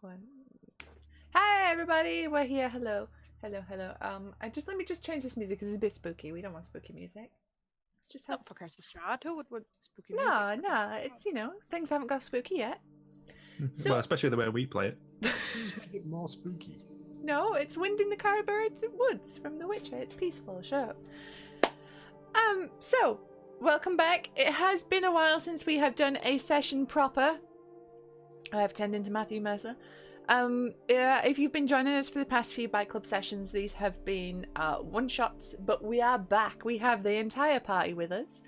One. Hi everybody, we're here. Hello, hello, hello. Let me just change this music because it's a bit spooky. We don't want spooky music. Let's just have. Not progressive Strahd. Who would want spooky music? No, no. It's things haven't got spooky yet. So well, especially the way we play it. Just make it more spooky. no, it's wind in the Caribbean woods from The Witcher. It's peaceful. Shut up. So welcome back. It has been a while since we have done a session proper. I have turned into Matthew Mercer. Yeah, if you've been joining us for the past few Bike Club sessions, these have been one-shots, but we are back. We have the entire party with us.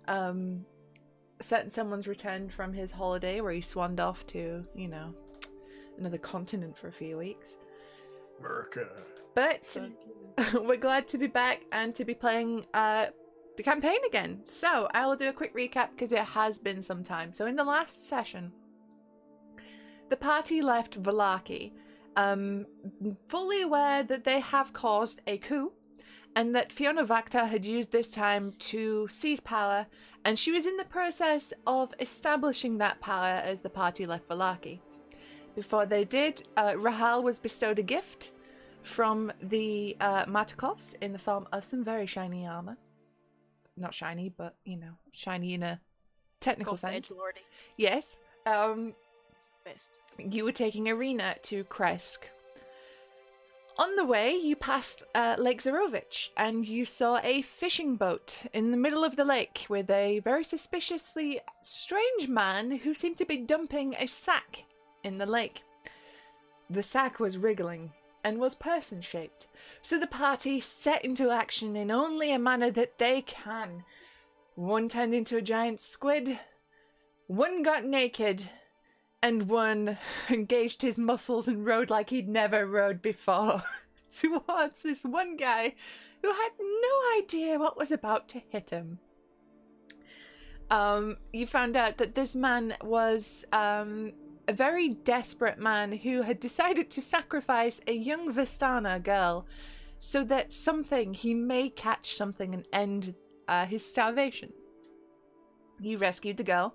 Certain someone's returned from his holiday where he swanned off to, another continent for a few weeks. America. But we're glad to be back and to be playing the campaign again. So I will do a quick recap because it has been some time. So in the last session, the party left Vallaki, fully aware that they have caused a coup and that Fiona Vacta had used this time to seize power, and she was in the process of establishing that power as the party left Vallaki. Before they did, Rahal was bestowed a gift from the Matakovs in the form of some very shiny armor. Not shiny, but, shiny in a technical sense. Yes. Best. You were taking Arena to Kresk. On the way, you passed Lake Zarovich, and you saw a fishing boat in the middle of the lake with a very suspiciously strange man who seemed to be dumping a sack in the lake. The sack was wriggling and was person-shaped, so the party set into action in only a manner that they can. One turned into a giant squid, one got naked, and one engaged his muscles and rode like he'd never rode before towards this one guy who had no idea what was about to hit him. You found out that this man was a very desperate man who had decided to sacrifice a young Vistana girl so that he may catch something and end his starvation. You rescued the girl.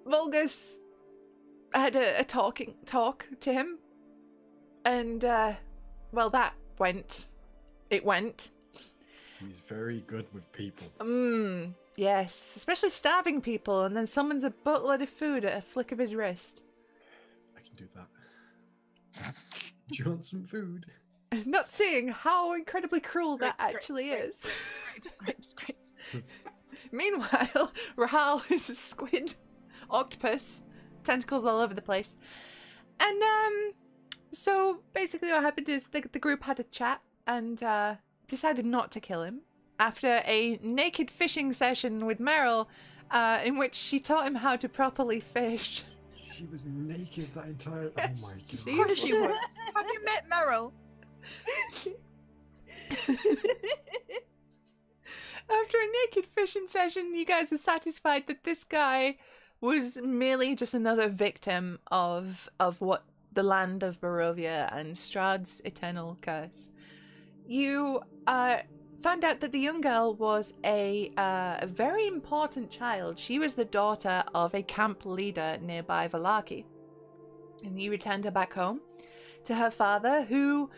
Vulgus had a talk to him, and well, that went. It went. He's very good with people. Yes, especially starving people, and then summons a buttload of food at a flick of his wrist. I can do that. Do you want some food? Not seeing how incredibly cruel that actually is. Grapes. Meanwhile, Rahal is a squid. Octopus, tentacles all over the place, and so basically what happened is the group had a chat and decided not to kill him after a naked fishing session with Meryl, in which she taught him how to properly fish. She was naked that entire. Yes, oh my god! Of course she was. Have you met Meryl? After a naked fishing session, you guys are satisfied that this guy was merely just another victim of what the land of Barovia and Strahd's eternal curse. You found out that the young girl was a very important child. She was the daughter of a camp leader nearby Vallaki. And you returned her back home to her father, who,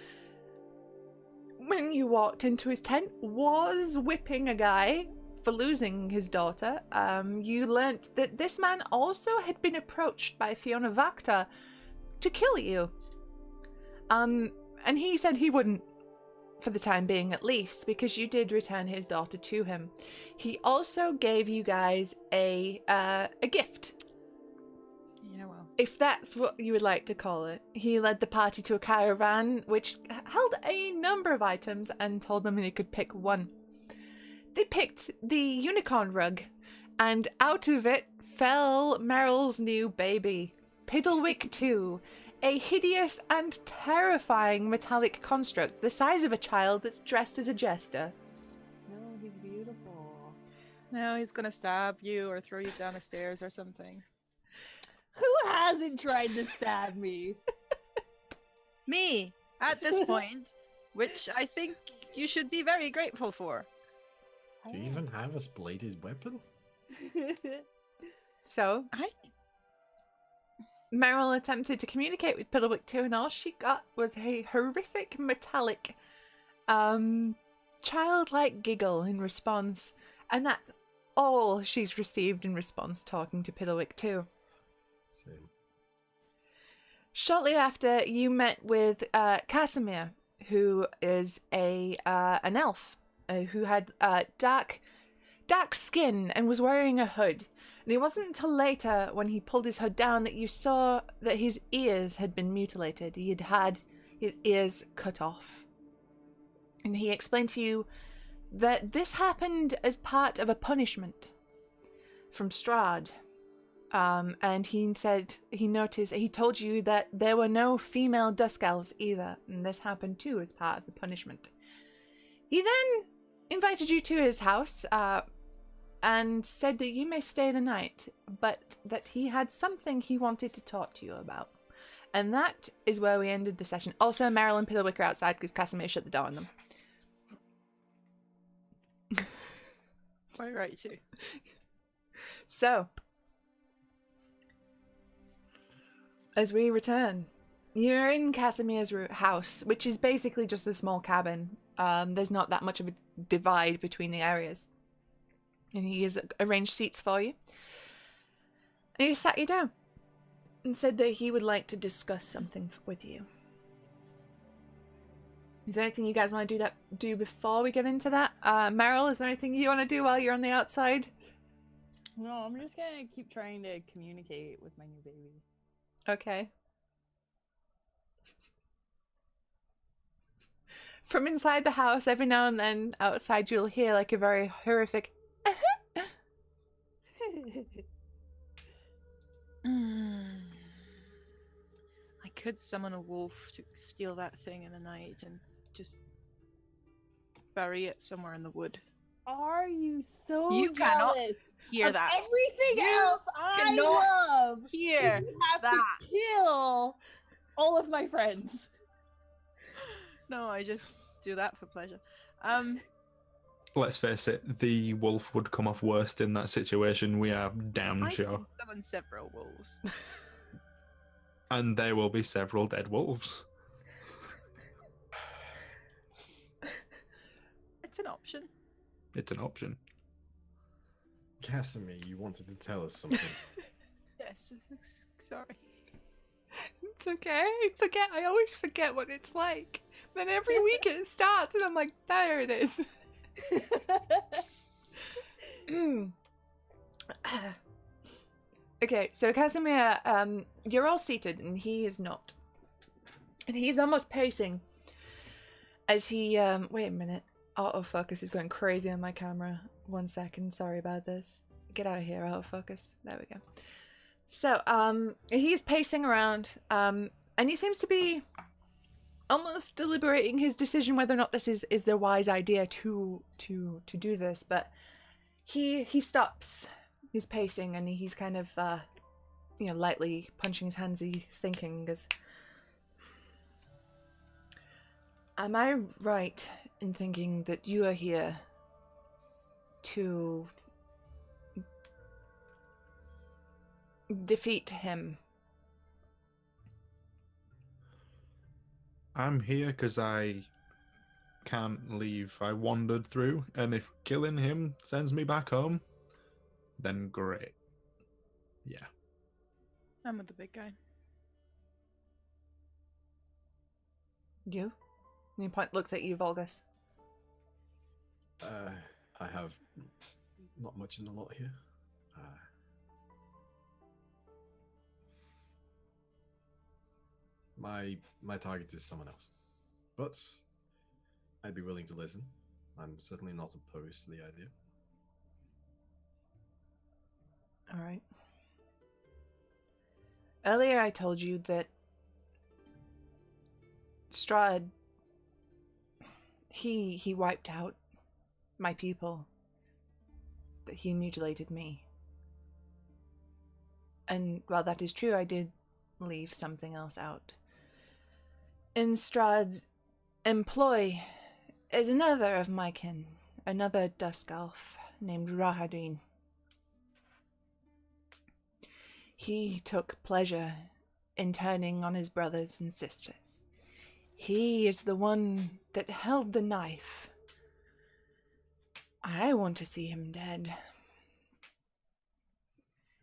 when you walked into his tent, was whipping a guy for losing his daughter. You learnt that this man also had been approached by Fiona Vacta to kill you. And he said he wouldn't, for the time being at least, because you did return his daughter to him. He also gave you guys a gift. Yeah, well. If that's what you would like to call it. He led the party to a caravan which held a number of items and told them they could pick one. They picked the unicorn rug, and out of it fell Meryl's new baby, Piddlewick 2, a hideous and terrifying metallic construct the size of a child that's dressed as a jester. No, he's beautiful. No, he's gonna stab you or throw you down the stairs or something. Who hasn't tried to stab me? Me, at this point, which I think you should be very grateful for. Do you even have a bladed weapon? So, Meryl attempted to communicate with Piddlewick too, and all she got was a horrific metallic childlike giggle in response, and that's all she's received in response talking to Piddlewick too. Same. Shortly after, you met with Kasimir, who is an elf who had dark skin and was wearing a hood. And it wasn't until later, when he pulled his hood down, that you saw that his ears had been mutilated. He had had his ears cut off. And he explained to you that this happened as part of a punishment from Strahd. And he said, he told you that there were no female dusk elves either, and this happened too as part of the punishment. He then invited you to his house, and said that you may stay the night, but that he had something he wanted to talk to you about. And that is where we ended the session. Also, Meryl and Piddlewick are outside because Kasimir shut the door on them. Quite right, too. So, as we return, you're in Kasimir's house, which is basically just a small cabin. There's not that much of a divide between the areas. And he has arranged seats for you. And he sat you down and said that he would like to discuss something with you. Is there anything you guys want to do before we get into that? Meryl, is there anything you want to do while you're on the outside? No, I'm just gonna keep trying to communicate with my new baby. Okay. From inside the house, every now and then outside you'll hear like a very horrific I could summon a wolf to steal that thing in the night and just bury it somewhere in the wood. Are you so You cannot jealous Hear of that. everything You else I cannot love? Hear You have that. to kill all of my friends. No, I just do that for pleasure. Let's face it, the wolf would come off worst in that situation. We are damn I sure. can summon several wolves. And there will be several dead wolves. It's an option. It's an option. Kasimir, you wanted to tell us something. Yes, sorry. It's okay. I always forget what it's like. Then every week it starts and I'm like, there it is. Okay, so Kasimir, you're all seated and he is not. And he's almost pacing as he, wait a minute. Autofocus is going crazy on my camera. 1 second, sorry about this. Get out of here, autofocus. There we go. So, he's pacing around, and he seems to be almost deliberating his decision whether or not this is the wise idea to do this, but he stops his pacing and he's kind of, lightly punching his hands. He's thinking, he goes, am I right in thinking that you are here to defeat him? I'm here because I can't leave. I wandered through, and if killing him sends me back home, then great. Yeah. I'm with the big guy. You? And he looks at you, Volgus. I have not much in the lot here. My target is someone else, but I'd be willing to listen. I'm certainly not opposed to the idea. All right. Earlier I told you that Strahd, he wiped out my people, that he mutilated me. And while that is true, I did leave something else out. In Strahd's employ is another of my kin, another dusk elf named Rahadin. He took pleasure in turning on his brothers and sisters. He is the one that held the knife. I want to see him dead.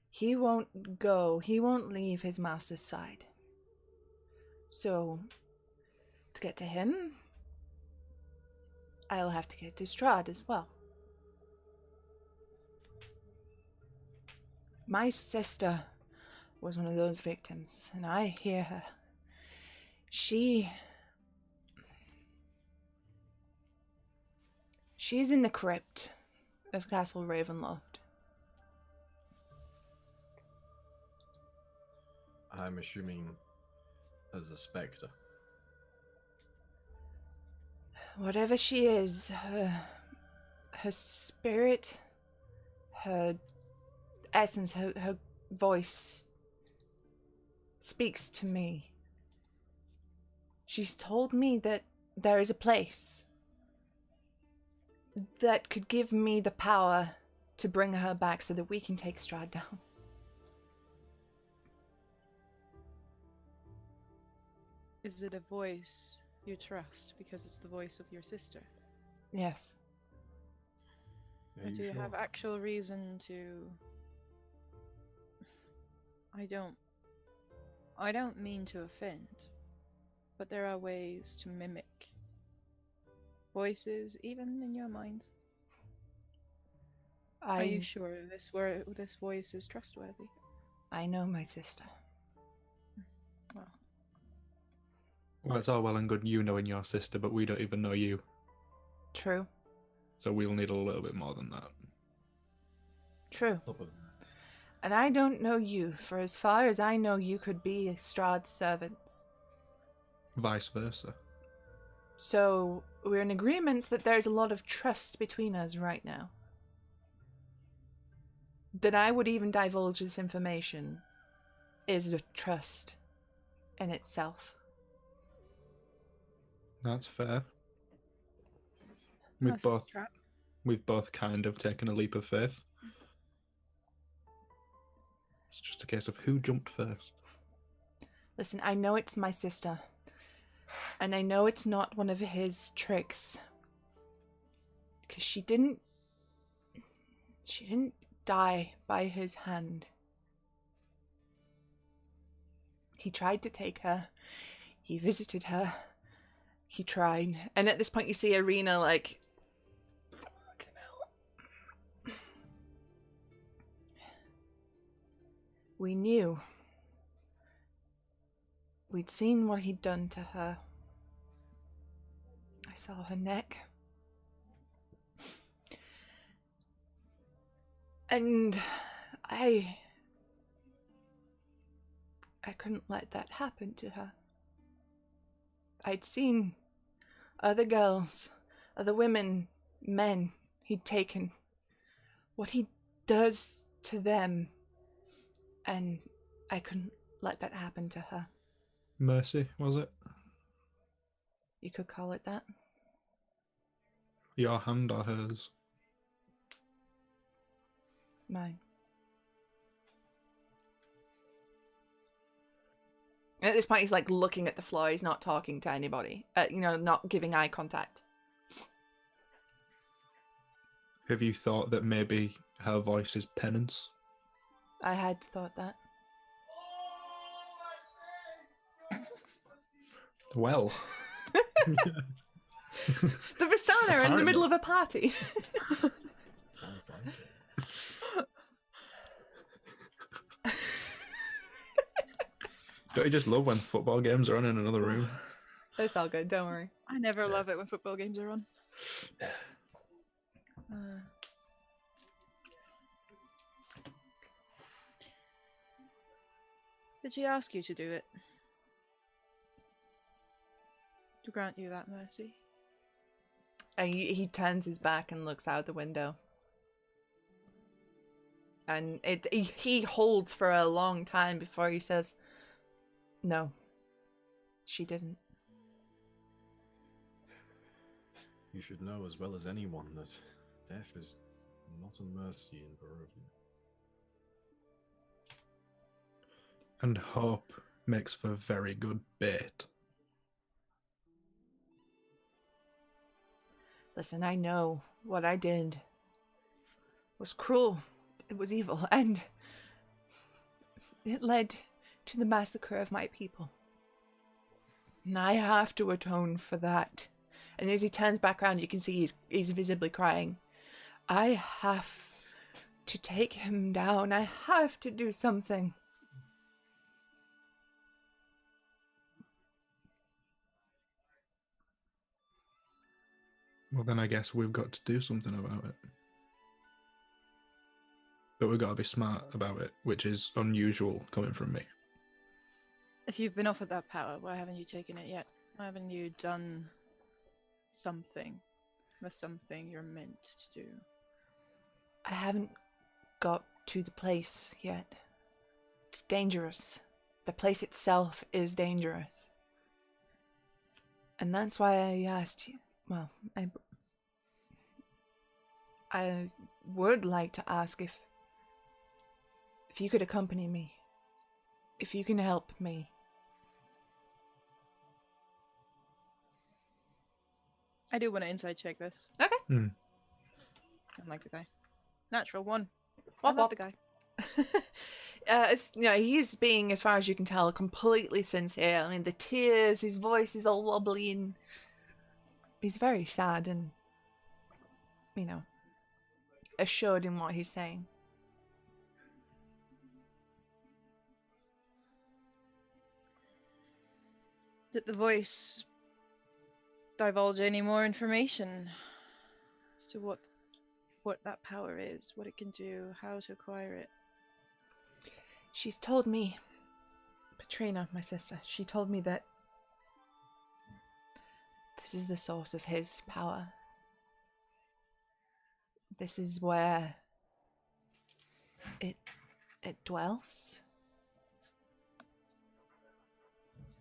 He won't go. He won't leave his master's side. So, to get to him, I'll have to get to Strahd as well. My sister was one of those victims, and I hear her. She's in the crypt of Castle Ravenloft. I'm assuming as a spectre. Whatever she is, her spirit, her essence, her voice speaks to me. She's told me that there is a place that could give me the power to bring her back so that we can take Strahd down. Is it a voice you trust because it's the voice of your sister? Yes. Are Or do you sure? have actual reason to... I don't mean to offend, but there are ways to mimic voices, even in your mind. Are you sure this voice is trustworthy? I know my sister. Well, Well, it's all well and good you knowing your sister, but we don't even know you. True. So we'll need a little bit more than that. True. Top of- And I don't know you. For as far as I know, you could be Strahd's servants. Vice versa. So we're in agreement that there's a lot of trust between us right now. That I would even divulge this information is a trust in itself. That's fair. that's a strap. We've both kind of taken a leap of faith. It's just a case of who jumped first. Listen, I know it's my sister. And I know it's not one of his tricks. Because she didn't die by his hand. He tried to take her. He visited her. He tried. And at this point you see Irina like... Fucking hell. We knew. We'd seen what he'd done to her. I saw her neck. And I couldn't let that happen to her. I'd seen other girls, other women, men he'd taken. What he does to them. And I couldn't let that happen to her. Mercy, was it? You could call it that. Your hand or hers? Mine. At this point, he's like looking at the floor. He's not talking to anybody. Not giving eye contact. Have you thought that maybe her voice is penance? I had thought that. Well. The Vistana are in the middle of a party. Sounds like it. Don't you just love when football games are on in another room? It's all good, don't worry. I never love it when football games are on. Did she ask you to do it? To grant you that mercy? And he turns his back and looks out the window. And he holds for a long time before he says, no, she didn't. You should know as well as anyone that death is not a mercy in Barovia. And hope makes for very good bait. Listen, I know what I did was cruel. It was evil, and it led to the massacre of my people. And I have to atone for that. And as he turns back around, you can see he's visibly crying. I have to take him down. I have to do something. Well, then I guess we've got to do something about it. But we've got to be smart about it, which is unusual coming from me. If you've been offered that power, why haven't you taken it yet? Why haven't you done something with something you're meant to do? I haven't got to the place yet. It's dangerous. The place itself is dangerous. And that's why I asked you. Well, I would like to ask if you could accompany me. If you can help me. I do want to inside check this. Okay. I like the guy. Natural one. I Wop, love wop. the guy. He's being, as far as you can tell, completely sincere. I mean, the tears, his voice is all wobbly, and he's very sad and, assured in what he's saying. Did the voice divulge any more information as to what that power is, what it can do, how to acquire it? She's told me, Patrina, my sister, she told me that this is the source of his power. This is where it dwells.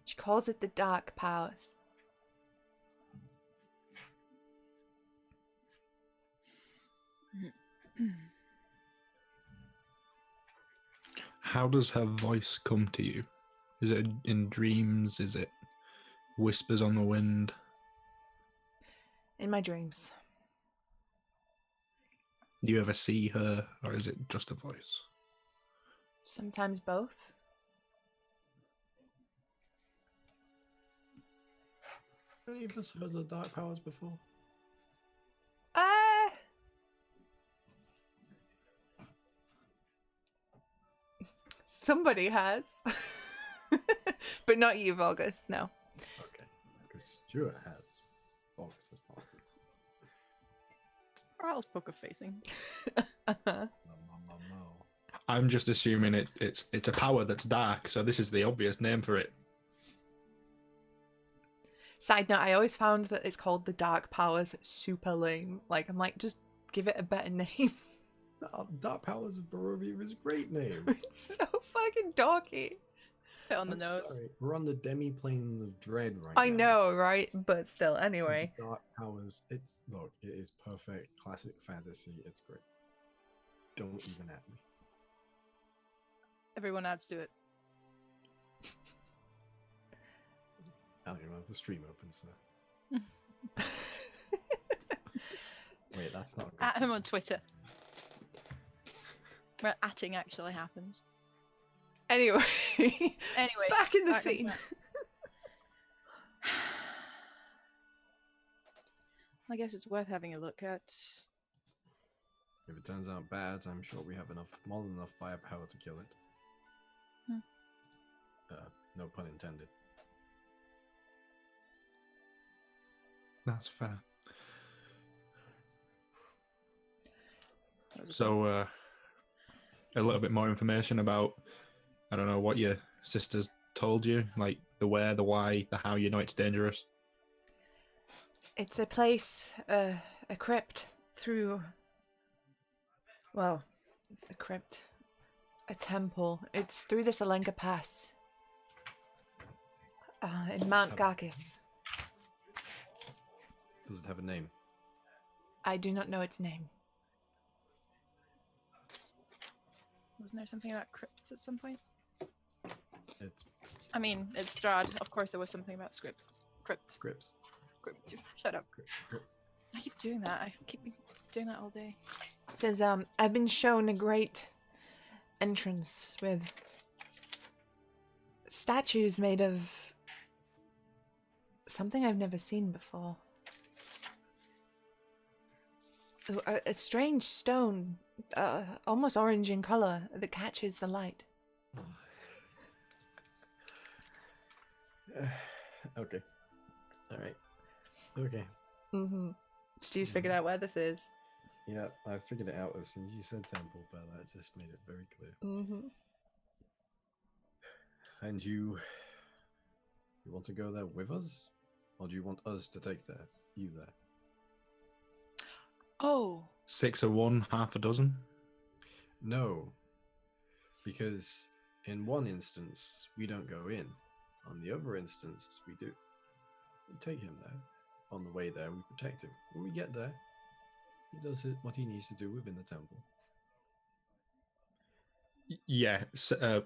She calls it the dark powers. How does her voice come to you? Is it in dreams? Is it whispers on the wind? In my dreams. Do you ever see her, or is it just a voice? Sometimes both. Any of us heard of the dark powers before? Somebody has. But not you, Volgus, no. Okay, because Stuart has. Box has not. Raoul's poker facing. No. I'm just assuming it's a power that's dark, so this is the obvious name for it. Side note, I always found that it's called the Dark Powers super lame. I'm like, just give it a better name. Dark Powers of Barovia is a great name. It's so fucking dorky. Bit on the I'm nose. sorry, we're on the demi-plane of dread right I now. know, right? But still, anyway. Dark Powers, it is perfect, classic fantasy, it's great. Don't even at me. Everyone adds to it. I don't even know if the stream open, so. Wait, that's not good. At him on Twitter. Where atting actually happens. Anyway. Anyway. Back in the back scene. I guess it's worth having a look at. If it turns out bad, I'm sure we have more than enough firepower to kill it. No pun intended. That's fair. That was a So, a little bit more information about, I don't know, what your sisters told you, like the where, the why, the how. You know it's dangerous. It's a place, a crypt through. Well, a crypt. A temple. It's through the Salenka Pass. In Mount Garkis. Does it have a name? I do not know its name. Wasn't there something about crypts at some point? It's I mean, it's Strahd. Of course, there was something about script. Crypt. Scripts. Crypt. Shut up. Crypt. I keep doing that. I keep doing that all day. Says, I've been shown a great entrance with statues made of something I've never seen before. A strange stone, almost orange in color, that catches the light. Okay. All right. Okay. Mm-hmm. Steve's figured out where this is. Yeah, I figured it out as soon as you said temple, but that just made it very clear. Mm-hmm. And you want to go there with us, or do you want us to take you there? Oh, 6 of one, half a dozen. No, because in one instance we don't go in. On the other instance, we do. We take him there. On the way there, we protect him. When we get there, he does what he needs to do within the temple. Yeah,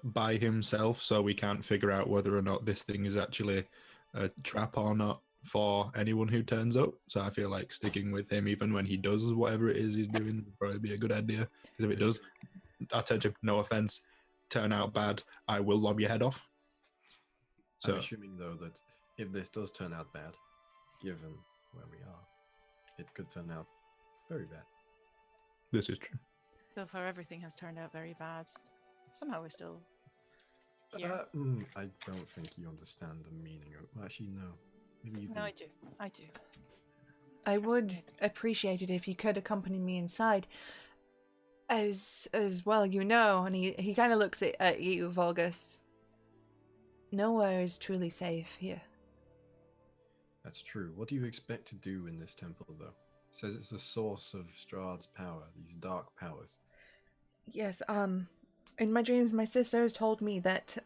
by himself, so we can't figure out whether or not this thing is actually a trap or not for anyone who turns up. So I feel like sticking with him even when he does whatever it is he's doing would probably be a good idea. Because if it does, I tend to, no offense, turn out bad, I will lob your head off. So I'm assuming, though, that if this does turn out bad, given where we are, it could turn out very bad. this is true. so far everything has turned out very bad. Somehow we're still here. I don't think you understand the meaning of. Well, actually, no. Maybe you do. No, I do. I do. I would Fascinating. appreciate it if you could accompany me inside. As well, you know, and he kind of looks at you, Vulgus. Nowhere is truly safe here. That's true. What do you expect to do in this temple, though? It says it's a source of Strahd's power, these dark powers. Yes, in my dreams, my sister has told me that,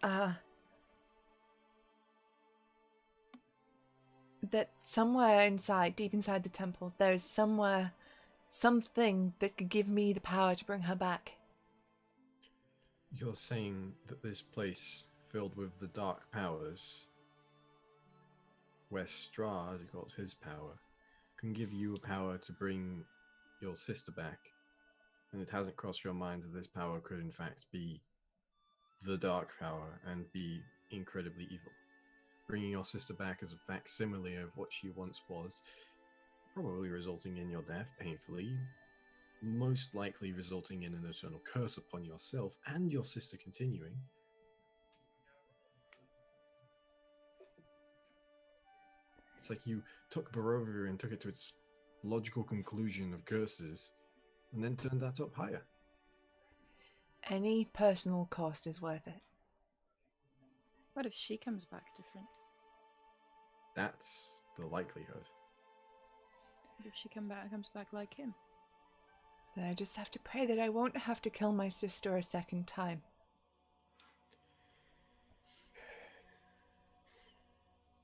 that somewhere inside, deep inside the temple, there's something that could give me the power to bring her back. You're saying that this place filled with the dark powers, where Strahd got his power, can give you a power to bring your sister back, and it hasn't crossed your mind that this power could in fact be the dark power and be incredibly evil. Bringing your sister back as a facsimile of what she once was, probably resulting in your death painfully, most likely resulting in an eternal curse upon yourself and your sister continuing. It's like you took Barovia and took it to its logical conclusion of curses, and then turned that up higher. Any personal cost is worth it. What if she comes back different? That's the likelihood. What if she comes back like him? Then I just have to pray that I won't have to kill my sister a second time.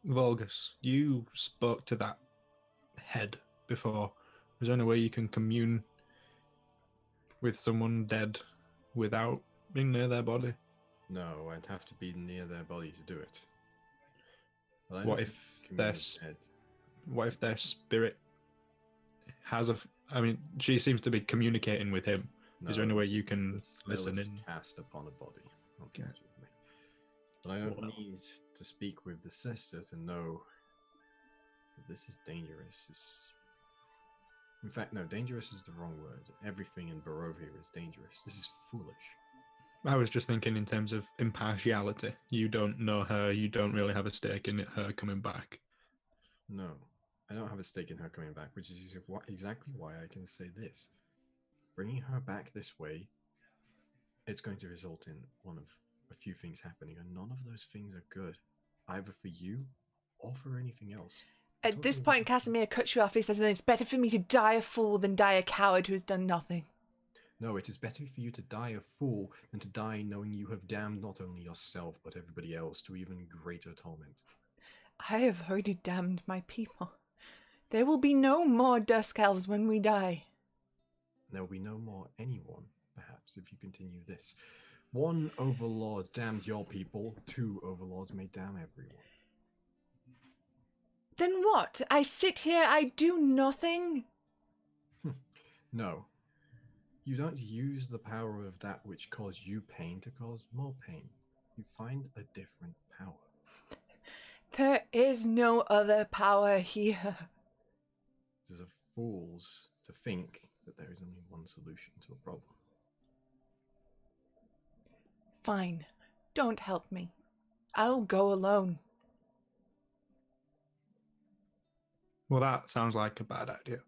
Vulgus, you spoke to that head before. Is there any way you can commune with someone dead without being near their body? No, I'd have to be near their body to do it. But I What don't if commune their with the head. What if their spirit has a? I mean, she seems to be communicating with him. Is there any way you can the spell listen is in? cast upon a body, unfortunately. But I don't Well. need to speak with the sister to know that this is dangerous. In fact, no, dangerous is the wrong word. Everything in Barovia is dangerous. This is foolish. I was just thinking in terms of impartiality. You don't know her. You don't really have a stake in her coming back. No, I don't have a stake in her coming back, which is exactly why I can say this. Bringing her back this way, it's going to result in one of a few things happening, and none of those things are good, either for you or for anything else. At this point, Kasimir cuts you off. He says, it's better for me to die a fool than die a coward who has done nothing. No, it is better for you to die a fool than to die knowing you have damned not only yourself, but everybody else to even greater torment. I have already damned my people. There will be no more Dusk Elves when we die. There will be no more anyone, perhaps, if you continue this. One overlord damned your people, two overlords may damn everyone. Then what? I sit here, I do nothing? No. You don't use the power of that which caused you pain to cause more pain. You find a different power. There is no other power here. It is of fools to think that there is only one solution to a problem. Fine. Don't help me. I'll go alone. Well, that sounds like a bad idea.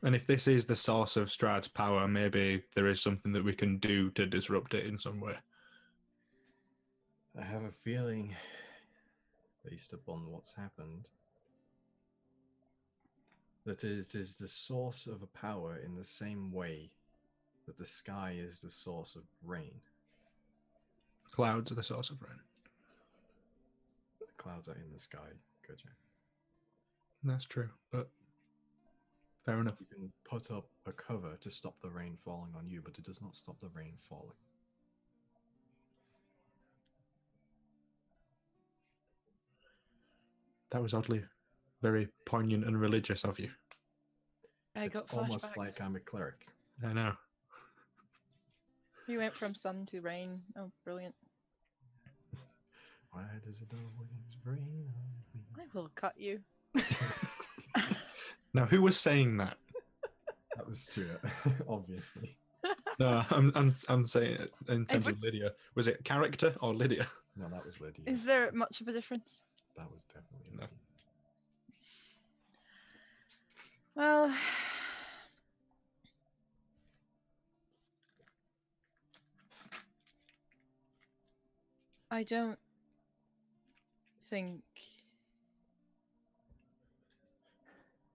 And if this is the source of Strahd's power, maybe there is something that we can do to disrupt it in some way. I have a feeling, based upon what's happened, that it is the source of a power in the same way that the sky is the source of rain. Clouds are the source of rain. The clouds are in the sky, Gotcha. That's true, but fair enough. You can put up a cover to stop the rain falling on you, but it does not stop the rain falling. That was oddly very poignant and religious of you. I It's got almost flashbacks. like I'm a cleric. I know. You went from sun to rain. Oh, brilliant. Why does it always rain on me? I will cut you. Now, who was saying that? That was Stuart, obviously. No, I'm saying it in terms of Edwards? Lydia. Was it character or Lydia? No, that was Lydia. Is there much of a difference? That was definitely No. Lydia. Well, I don't think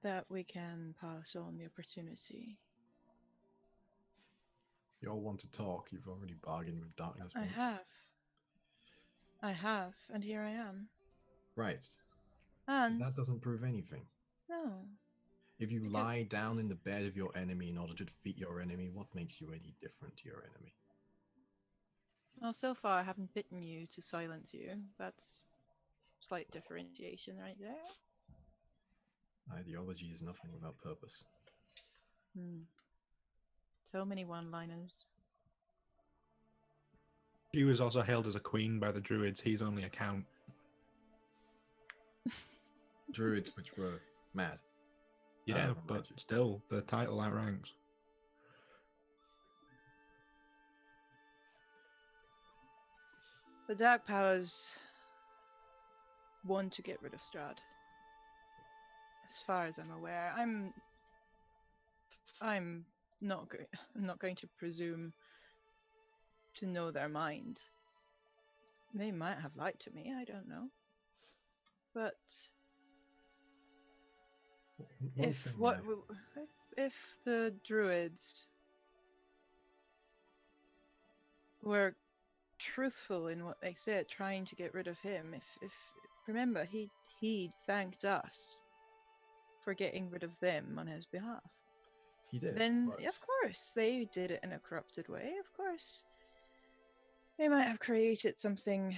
that we can pass on the opportunity. You all want to talk. You've already bargained with darkness I once. have, and here I am. Right. And That doesn't prove anything. no, If you Because- lie down in the bed of your enemy in order to defeat your enemy, what makes you any different to your enemy? well, so far I haven't bitten you to silence you. That's slight differentiation right there. Ideology is nothing without purpose. So many one-liners. She was also hailed as a queen by the druids. He's only a count. Druids, which were mad. Yeah, never but mind you. still, the title outranks. The Dark Powers want to get rid of Strahd. As far as I'm aware, I'm not going to presume to know their mind. They might have lied to me. I don't know. But One if thing what I- w- if the druids were truthful in what they said, trying to get rid of him, if remember he thanked us for getting rid of them on his behalf. he did. Then but of course they did it in a corrupted way. Of course they might have created something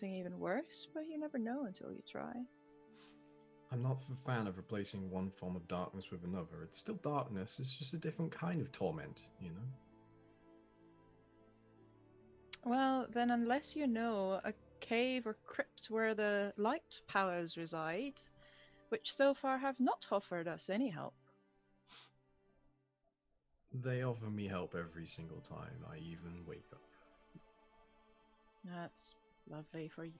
even worse, but you never know until you try. I'm not a fan of replacing one form of darkness with another. It's still darkness. It's just a different kind of torment, you know? Well, then, unless you know a cave or crypt where the light powers reside, which so far have not offered us any help. They offer me help every single time I even wake up. That's lovely for you.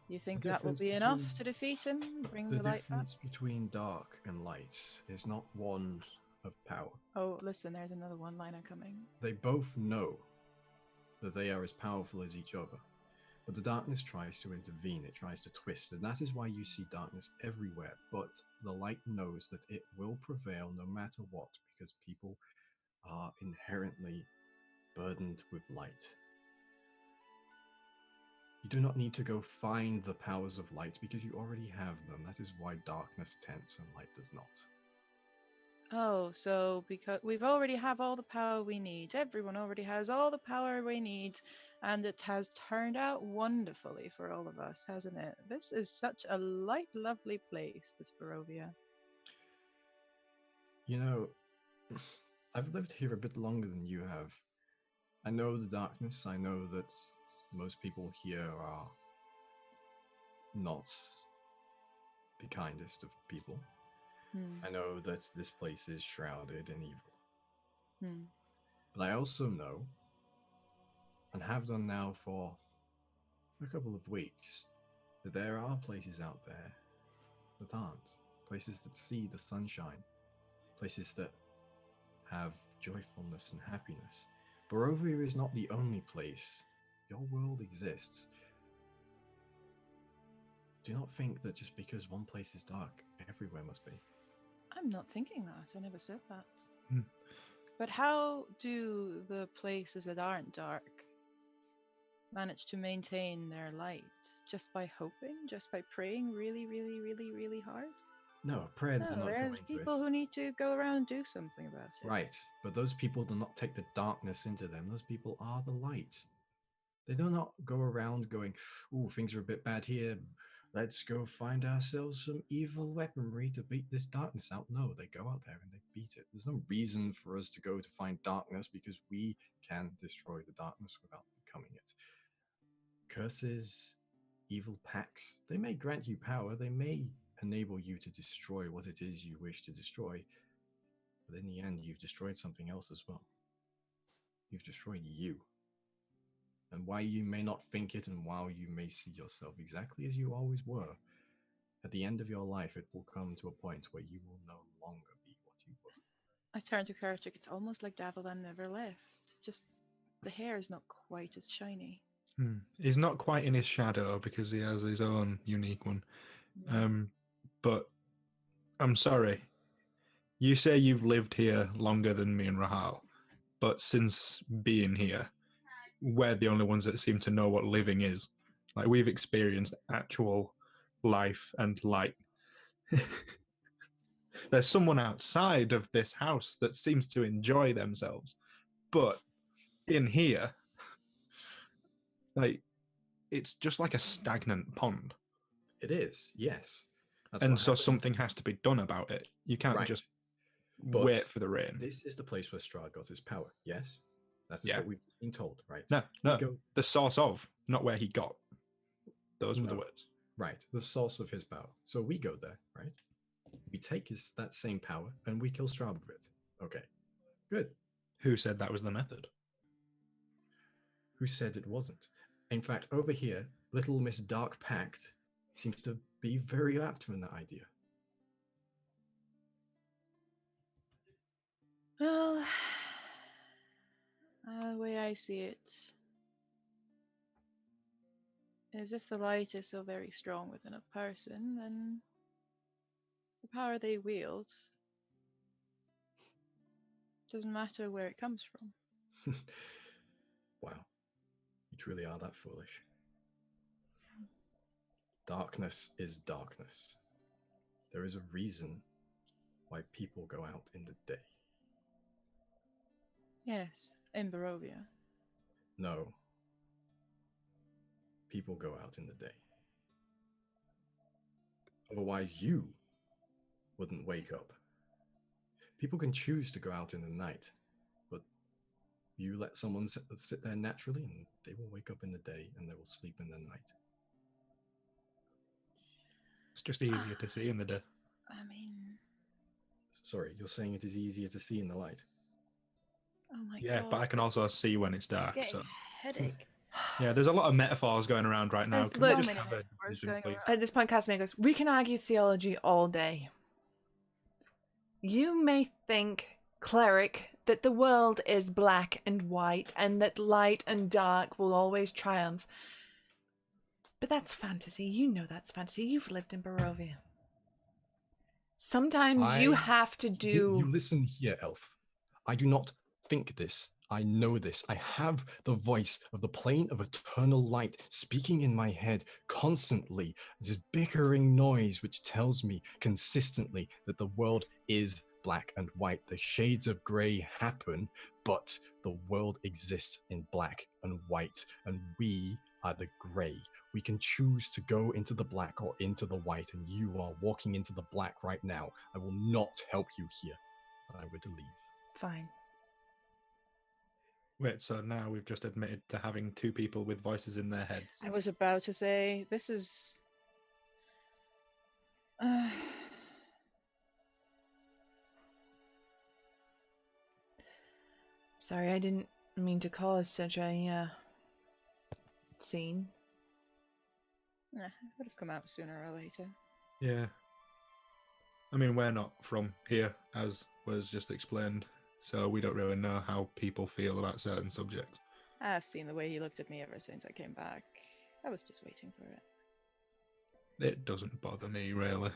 You think The that will difference be enough between- to defeat him? Bring The the light back? difference between dark and light is not one of power. Oh, listen, there's another one-liner coming. They both know that they are as powerful as each other. But the darkness tries to intervene, it tries to twist, and that is why you see darkness everywhere. But the light knows that it will prevail no matter what, because people are inherently burdened with light. You do not need to go find the powers of light because you already have them. That is why darkness tempts and light does not. Oh, so because we've already have all the power we need. Everyone already has all the power we need, and it has turned out wonderfully for all of us, hasn't it? This is such a light, lovely place, this Barovia. You know, I've lived here a bit longer than you have. I know the darkness. I know that most people here are not the kindest of people. I know that this place is shrouded in evil. But I also know, and have done now for a couple of weeks, that there are places out there that aren't. Places that see the sunshine. Places that have joyfulness and happiness. Barovia is not the only place. Your world exists. Do not think that just because one place is dark, everywhere must be. I'm not thinking that. I never said that. Hmm. But how do the places that aren't dark manage to maintain their light? Just by hoping? Just by praying really, really, really, really hard? No, prayer does No, not go there's into people it. who need to go around and do something about it. Right, but those people do not take the darkness into them. Those people are the light. They do not go around going, "Ooh, things are a bit bad here. Let's go find ourselves some evil weaponry to beat this darkness out." No, they go out there and they beat it. There's no reason for us to go to find darkness because we can destroy the darkness without becoming it. Curses, evil pacts, they may grant you power, they may enable you to destroy what it is you wish to destroy, but in the end, you've destroyed something else as well. You've destroyed you. And while you may not think it, and while you may see yourself exactly as you always were, at the end of your life, it will come to a point where you will no longer be what you were. I turn to Karachik. It's almost like Davalan never left. Just the hair is not quite as shiny. He's not quite in his shadow because he has his own unique one. But I'm sorry. You say you've lived here longer than me and Rahal, but since being here, we're the only ones that seem to know what living is. Like, we've experienced actual life and light. There's someone outside of this house that seems to enjoy themselves, but in here, like, it's just like a stagnant pond. It is, yes. That's And what so happened. something has to be done about it. You can't Right. just But wait for the rain. This is the place where Strahd got his power, yes? That is Yeah. what we've been told, right? No, We go, the source of, not where he got. Those were the No. words. right, the source of his power. So we go there, right? We take that same power and we kill Strahd with it. Okay, good. Who said that was the method? Who said it wasn't? In fact, over here, little Miss Dark Pact seems to be very apt in that idea. Well, the way I see it is if the light is so very strong within a person, then the power they wield doesn't matter where it comes from. Wow, you truly are that foolish. Darkness is darkness. There is a reason why people go out in the day. Yes, in Barovia. No. People go out in the day. Otherwise, you wouldn't wake up. People can choose to go out in the night, but you let someone sit there naturally and they will wake up in the day and they will sleep in the night. It's just easier to see in the day. I mean, Sorry, you're saying it is easier to see in the light? oh my god. Yeah, but I can also see when it's dark. Getting So a headache. yeah, there's a lot of metaphors going around right now. There's Can so we just many have a metaphors decision, going please? around. At this point, Kasimir goes, we can argue theology all day. You may think, cleric, that the world is black and white and that light and dark will always triumph. But that's fantasy. You know that's fantasy. You've lived in Barovia. Sometimes you have to do... You listen here, elf. I do not think this. I know this. I have the voice of the plane of eternal light speaking in my head constantly. This bickering noise which tells me consistently that the world is black and white. The shades of grey happen, but the world exists in black and white, and we are the grey. We can choose to go into the black or into the white, and you are walking into the black right now. I will not help you here. I would leave. Fine. Wait, so now we've just admitted to having two people with voices in their heads. I was about to say, this is. Sorry, I didn't mean to cause such a scene. It would have come out sooner or later. Yeah. I mean, we're not from here, as was just explained, so we don't really know how people feel about certain subjects. I've seen the way he looked at me ever since I came back. I was just waiting for it. It doesn't bother me, really.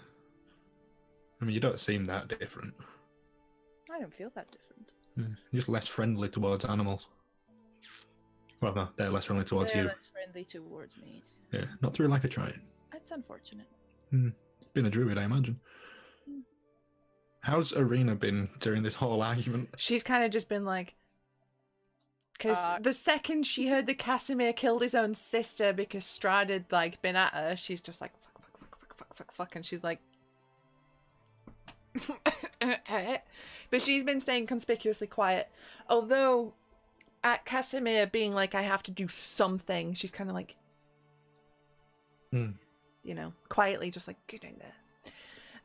I mean, you don't seem that different. I don't feel that different. You're just less friendly towards animals. Well, no, they're less friendly towards They're you. less friendly towards me. Yeah, not through lack of trying. That's unfortunate. Been a druid, I imagine. Hmm. How's Arena been during this whole argument? She's kind of just been like, because the second she heard that Kasimir killed his own sister because Strahd had like been at her, she's just like fuck, and she's like, but she's been staying conspicuously quiet. Although, at Kasimir being like, I have to do something, she's kind of like, you know, quietly just like getting there.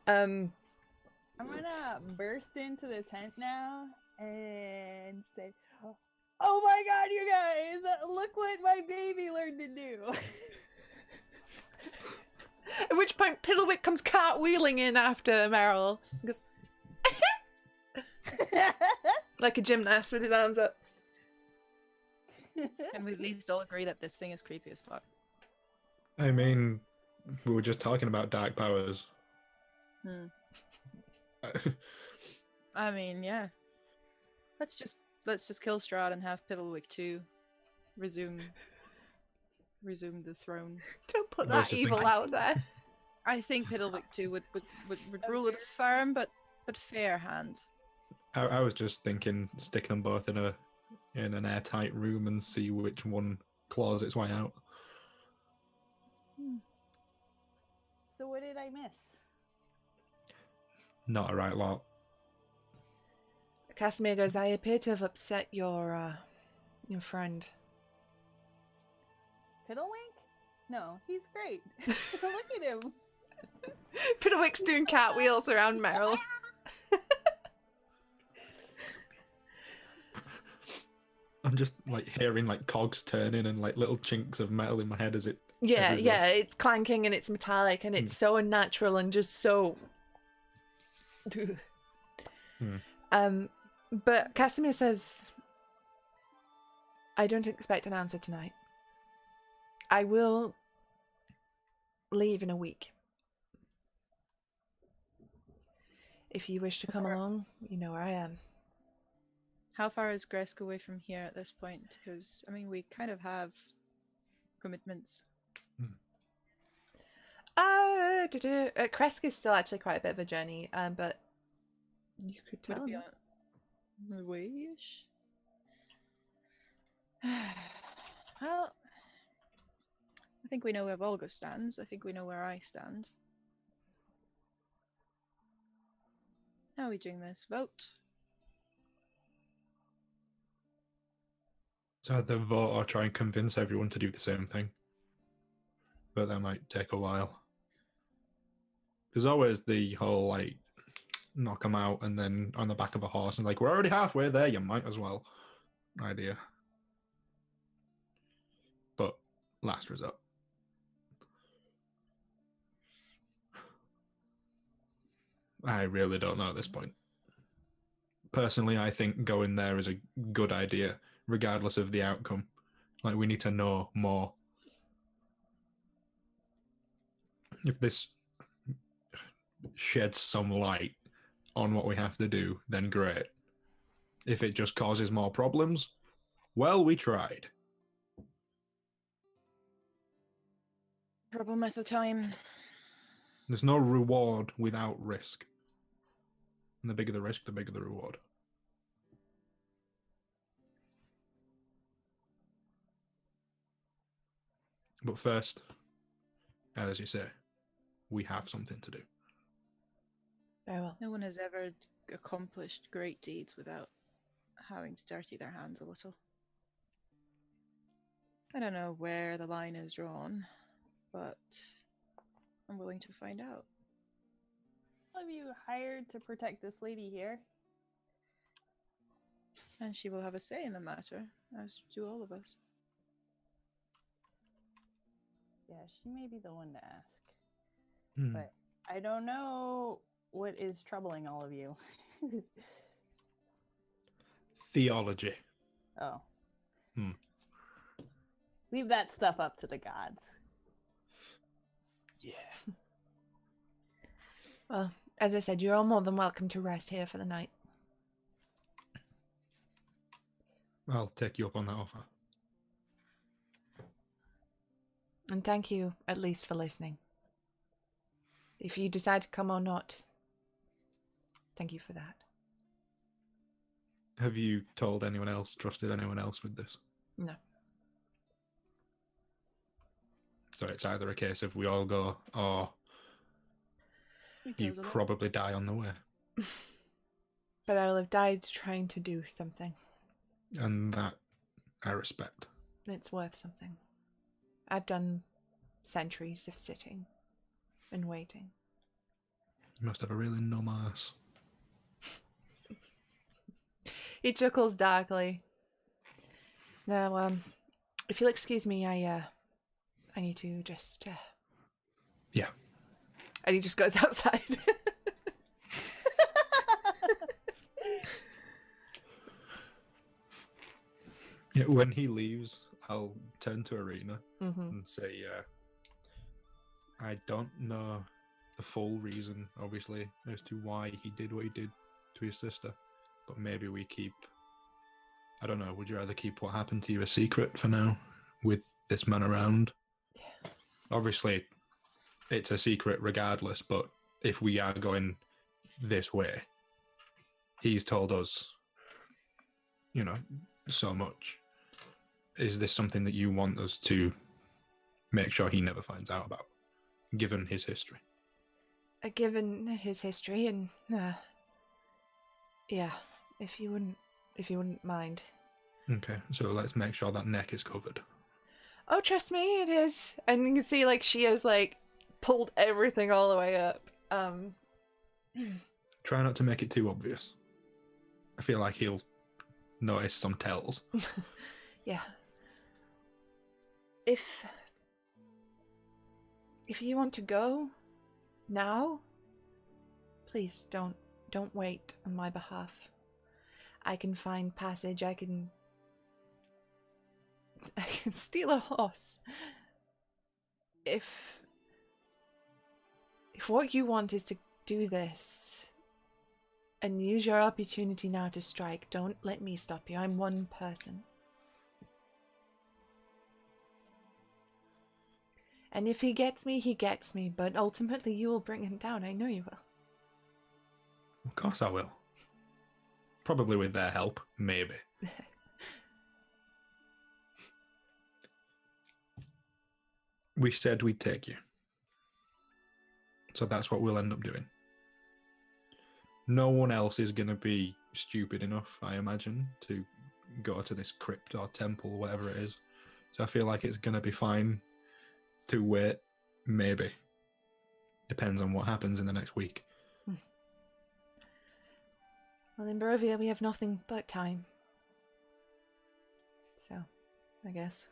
I'm gonna burst into the tent now and say, "Oh my god, you guys! Look what my baby learned to do!" At which point, Piddlewick comes cartwheeling in after Meryl. He goes, like a gymnast with his arms up. Can we at least all agree that this thing is creepy as fuck? I mean, we were just talking about dark powers. I mean, yeah. Let's just kill Strahd and have Piddlewick 2 resume the throne. Don't put I was that just evil thinking- out there. I think Piddlewick 2 would rule it firm but fair hand. I was just thinking, stick them both in an airtight room and see which one claws its way out. So what did I miss? Not a right lot. Kasimir goes, I appear to have upset your friend. Piddlewink? No, he's great. Look at him. Piddlewick's doing cartwheels around Meryl. I'm just like hearing like cogs turning and like little chinks of metal in my head as it. Yeah, everywhere. yeah, it's clanking and it's metallic and it's so unnatural and just so. But Kasimir says, I don't expect an answer tonight. I will leave in a week. If you wish to come along, you know where I am. How far is Gresk away from here at this point? Because, I mean, we kind of have commitments. Kresk is still actually quite a bit of a journey, but you could Would tell it be him. on the way-ish? Well, I think we know where Volga stands. I think we know where I stand. How are we doing this? Vote. So either vote or try and convince everyone to do the same thing. But that might take a while. There's always the whole like knock them out and then on the back of a horse and like we're already halfway there, you might as well idea. But last resort. I really don't know at this point. Personally, I think going there is a good idea, regardless of the outcome. Like, we need to know more. If this sheds some light on what we have to do, then great. If it just causes more problems, well, we tried. Problem at a time. There's no reward without risk. And the bigger the risk, the bigger the reward. But first, as you say, we have something to do. Very well. No one has ever accomplished great deeds without having to dirty their hands a little. I don't know where the line is drawn, but I'm willing to find out. Have you hired to protect this lady here? And she will have a say in the matter, as do all of us. Yeah, she may be the one to ask. Hmm. But I don't know what is troubling all of you. Theology. Oh. Hmm. Leave that stuff up to the gods. Yeah. Well, as I said, you're all more than welcome to rest here for the night. I'll take you up on that offer. And thank you, at least, for listening. If you decide to come or not, thank you for that. Have you told anyone else, trusted anyone else with this? No. So it's either a case of we all go, or you Goes along. probably die on the way. But I will have died trying to do something. And that I respect. It's worth something. I've done centuries of sitting and waiting. You must have a really numb ass. He chuckles darkly. So, if you'll excuse me, I need to just, Yeah. And he just goes outside. Yeah, when he leaves, I'll turn to Arena Mm-hmm. and say, I don't know the full reason, obviously, as to why he did what he did to his sister. But maybe we keep, I don't know, would you rather keep what happened to you a secret for now, with this man around? Yeah. Obviously, it's a secret regardless, but if we are going this way, he's told us, you know, so much. Is this something that you want us to make sure he never finds out about, given his history? Given his history and, yeah, if you wouldn't mind. Okay, so let's make sure that neck is covered. Oh, trust me, it is. And you can see, like, she has, like, pulled everything all the way up. Try not to make it too obvious. I feel like he'll notice some tells. Yeah. If you want to go now, please don't wait on my behalf. I can find passage. I can steal a horse. If what you want is to do this and use your opportunity now to strike, don't let me stop you. I'm one person. And if he gets me, he gets me. But ultimately, you will bring him down. I know you will. Of course I will. Probably with their help, maybe. We said we'd take you. So that's what we'll end up doing. No one else is going to be stupid enough, I imagine, to go to this crypt or temple, whatever it is. So I feel like it's going to be fine to wait, maybe. Depends on what happens in the next week. Well, in Barovia, we have nothing but time. So, I guess.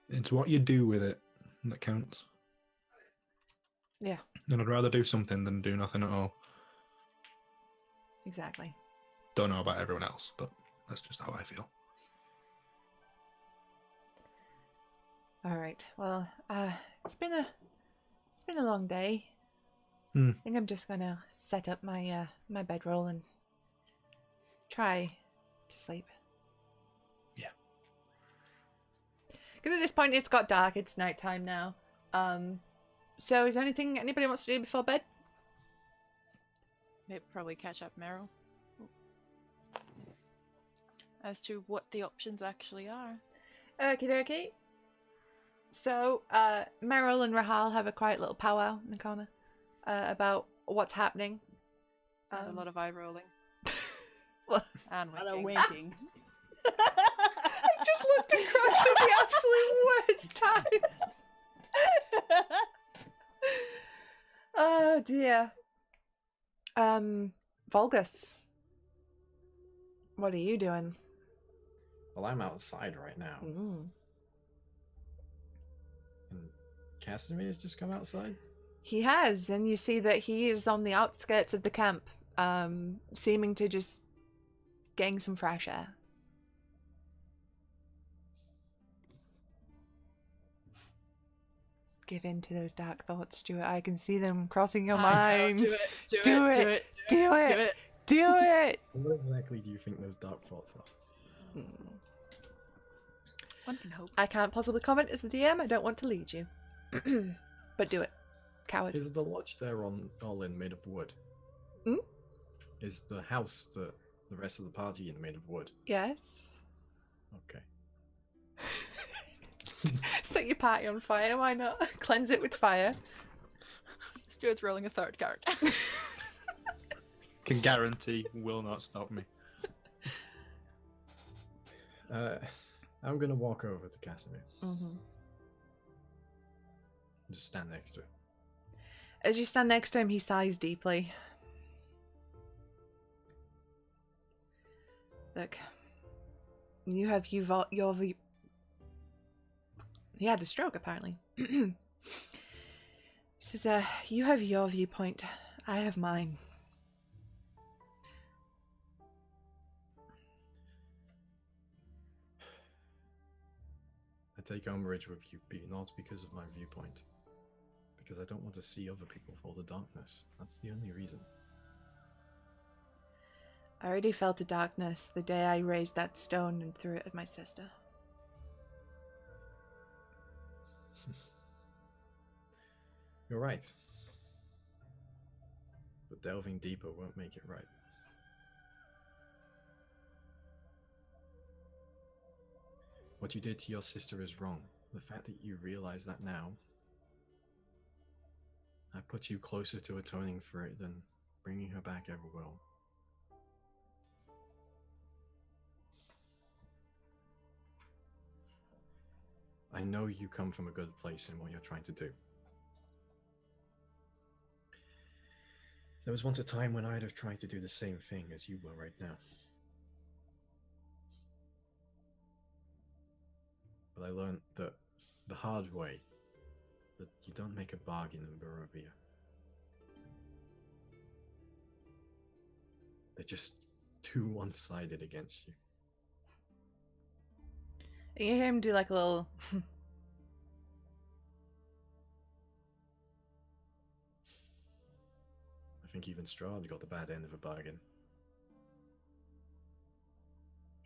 It's what you do with it that counts. Yeah, And I'd rather do something than do nothing at all. exactly. Don't know about everyone else, but that's just how I feel. All right. Well, it's been a long day. Hmm. I think I'm just gonna set up my my bedroll and try to sleep. Yeah. Because at this point it's got dark, it's nighttime now. So is there anything anybody wants to do before bed? Maybe probably catch up Meryl as to what the options actually are. Okie dokie. So, Meryl and Rahal have a quiet little powwow in the corner about what's happening. There's a lot of eye rolling Well, and A lot of winking. winking. I just looked across at the absolute worst time. Oh dear. Vulgus. What are you doing? Well, I'm outside right now. Mm. And Kasimir's just come outside? He has, and you see that he is on the outskirts of the camp, seeming to just getting some fresh air. Give in to those dark thoughts, Stuart. I can see them crossing your mind. Do it. Do it. Do it. What exactly do you think those dark thoughts are? One can hope. I can't possibly comment as the DM. I don't want to lead you. But do it. Coward. Is the lodge there on all in made of wood? Hmm? Is the house that the rest of the party in made of wood? Yes. Okay. Set your party on fire, why not? Cleanse it with fire. Stuart's rolling a third character. Can guarantee will not stop me. I'm gonna walk over to Kasimir. Mm-hmm. Just stand next to him. As you stand next to him, he sighs deeply. Look, you have your he had a stroke apparently. He says, you have your viewpoint, I have mine. I take umbrage with you, not because of my viewpoint. Because I don't want to see other people fall to darkness. That's the only reason. I already fell to darkness the day I raised that stone and threw it at my sister. You're right. But delving deeper won't make it right. What you did to your sister is wrong. The fact that you realize that now, I put you closer to atoning for it than bringing her back ever will. I know you come from a good place in what you're trying to do. There was once a time when I'd have tried to do the same thing as you were right now. But I learned that the hard way, that you don't make a bargain in Barovia. They're just too one-sided against you. You hear him do like a little... I think even Strahd got the bad end of a bargain.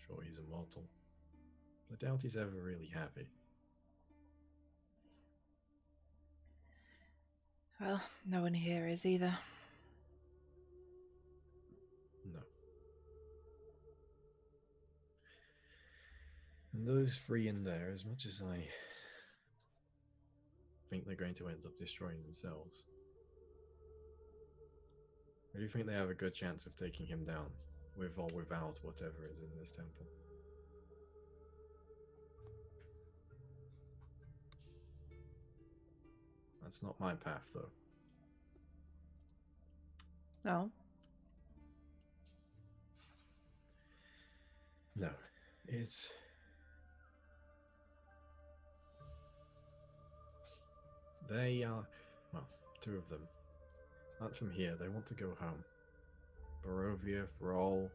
Sure, he's immortal. But I doubt he's ever really happy. Well, no one here is either. No. And those three in there, as much as I think they're going to end up destroying themselves, I do think they have a good chance of taking him down, with or without whatever is in this temple. That's not my path, though. No. No, it's... They are... well, two of them aren't from here. They want to go home. Barovia, for all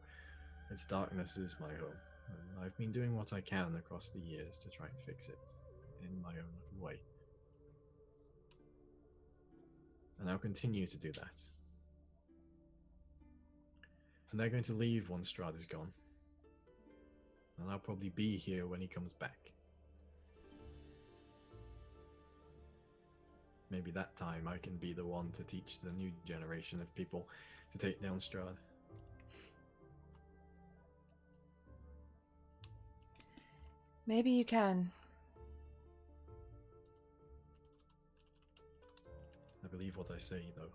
its darkness, is my home. And I've been doing what I can across the years to try and fix it in my own little way. And I'll continue to do that. And they're going to leave once Strahd is gone. And I'll probably be here when he comes back. Maybe that time I can be the one to teach the new generation of people to take down Strahd. Maybe you can. I believe what I say, though.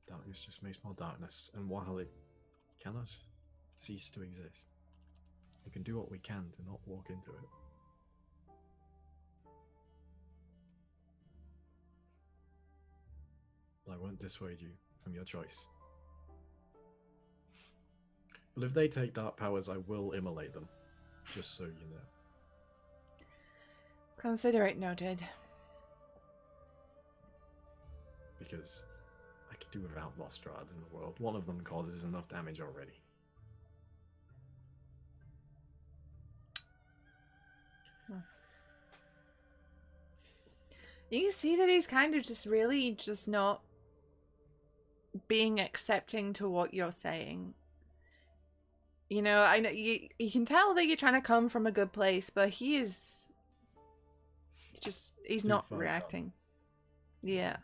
Darkness just makes more darkness, and while it cannot cease to exist, we can do what we can to not walk into it. But I won't dissuade you from your choice. But if they take dark powers, I will immolate them, just so you know. Consider it noted. Because I could do without more Strahds in the world. One of them causes enough damage already. You can see that he's kind of just really just not being accepting to what you're saying. You know, I know you can tell that you're trying to come from a good place, but he's Too not far reacting. Yeah.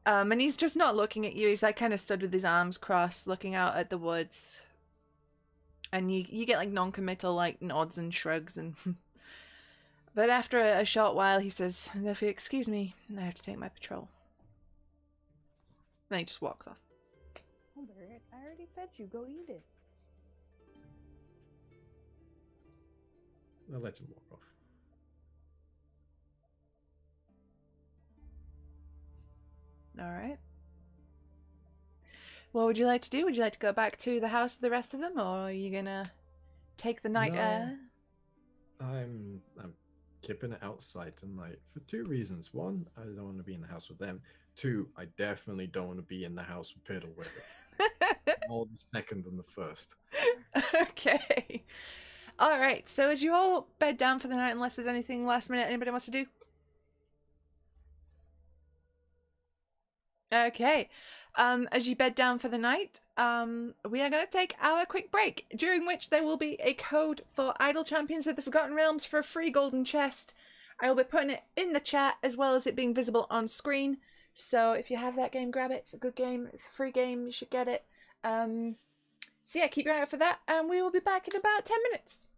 And he's just not looking at you. He's like kind of stood with his arms crossed, looking out at the woods. And you get like non-committal like nods and shrugs and but after a short while he says, "If you excuse me, I have to take my patrol." Then he just walks off. Albert, I already fed you. Go eat it. I'll let him walk off. All right. What would you like to do? Would you like to go back to the house with the rest of them, or are you gonna take the night No. air? I'm keeping it outside tonight for two reasons. One, I don't want to be in the house with them. Two, I definitely don't want to be in the house with Piddle with it. More the second than the first. Okay. All right. So as you all bed down for the night, unless there's anything last minute anybody wants to do. Okay. As you bed down for the night, we are going to take our quick break, during which there will be a code for Idle Champions of the Forgotten Realms for a free golden chest. I will be putting it in the chat as well as it being visible on screen. So if you have that game, grab it. It's a good game. It's a free game. You should get it. So yeah, keep your eye out for that, and we will be back in about 10 minutes.